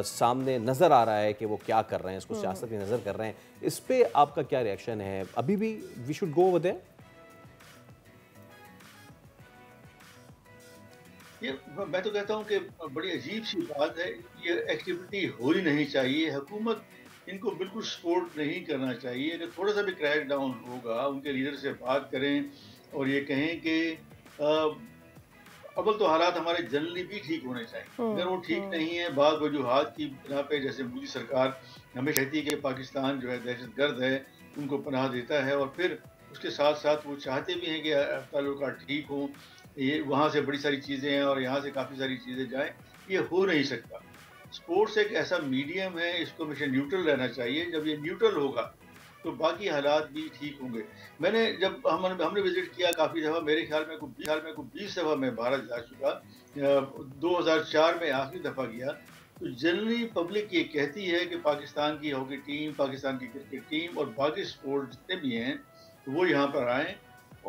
सामने नज़र आ रहा है कि वो क्या कर रहे हैं, इसको सियासत की नज़र कर रहे हैं। इस पे आपका क्या रिएक्शन है? अभी भी we should go over there? ये मैं तो कहता हूँ कि बड़ी अजीब सी बात है, ये एक्टिविटी हो ही नहीं चाहिए। हुकूमत इनको बिल्कुल सपोर्ट नहीं करना चाहिए। अगर थोड़ा सा भी क्रैक डाउन होगा, उनके लीडर से बात करें और ये कहें कि अव्वल तो हालात हमारे जनरली भी ठीक होने चाहिए। अगर वो ठीक नहीं है, बाद वजूहात की बिना पे, जैसे मोदी सरकार हमें कहती है कि पाकिस्तान जो है दहशतगर्द है, उनको पनाह देता है, और फिर उसके साथ साथ वो चाहते भी हैं कि ताल्लुकात ठीक हों, ये वहाँ से बड़ी सारी चीज़ें हैं और यहाँ से काफ़ी सारी चीज़ें जाएँ, ये हो नहीं सकता। स्पोर्ट्स एक ऐसा मीडियम है, इसको हमेशा न्यूट्रल रहना चाहिए। जब ये न्यूट्रल होगा तो बाकी हालात भी ठीक होंगे। मैंने जब हमने विजिट किया काफ़ी दफ़ा, मेरे ख्याल में को 20 दफ़ा मैं भारत जा चुका, 2004 में आखिरी दफ़ा गया, तो जनरली पब्लिक ये कहती है कि पाकिस्तान की हॉकी टीम, पाकिस्तान की क्रिकेट टीम और बाकी स्पोर्ट्स जितने भी हैं वो यहाँ पर आएँ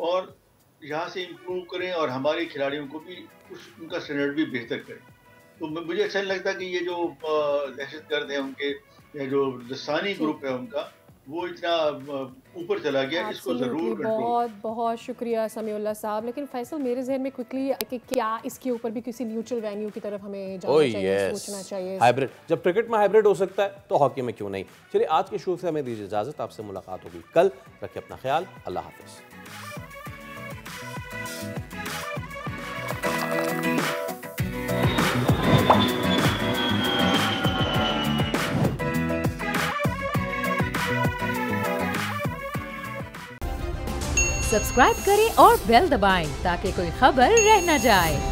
और यहाँ से इम्प्रूव करें और हमारे खिलाड़ियों को भी उनका स्टैंडर्ड भी बेहतर करें। तो मुझे अच्छा नहीं लगता कि ये जो दहशतगर्द है उनके, या जो लसानी ग्रुप है उनका, वो इतना ऊपर चला गया। इसको जरूर बहुत बहुत शुक्रिया समीउल्लाह साहब। लेकिन फैसल, मेरे जहन में क्विकली कि क्या इसके ऊपर भी किसी न्यूट्रल वेन्यू की तरफ हमें जाना चाहिए, सोचना चाहिए? हाइब्रिड, जब क्रिकेट में हाइब्रिड हो सकता है तो हॉकी में क्यों नहीं। चलिए आज के शो से हमें दीजिए इजाजत, आपसे मुलाकात होगी कल। रखिए अपना ख्याल, अल्लाह हाफिज। सब्सक्राइब करें और बेल दबाएं ताकि कोई खबर रह न जाए।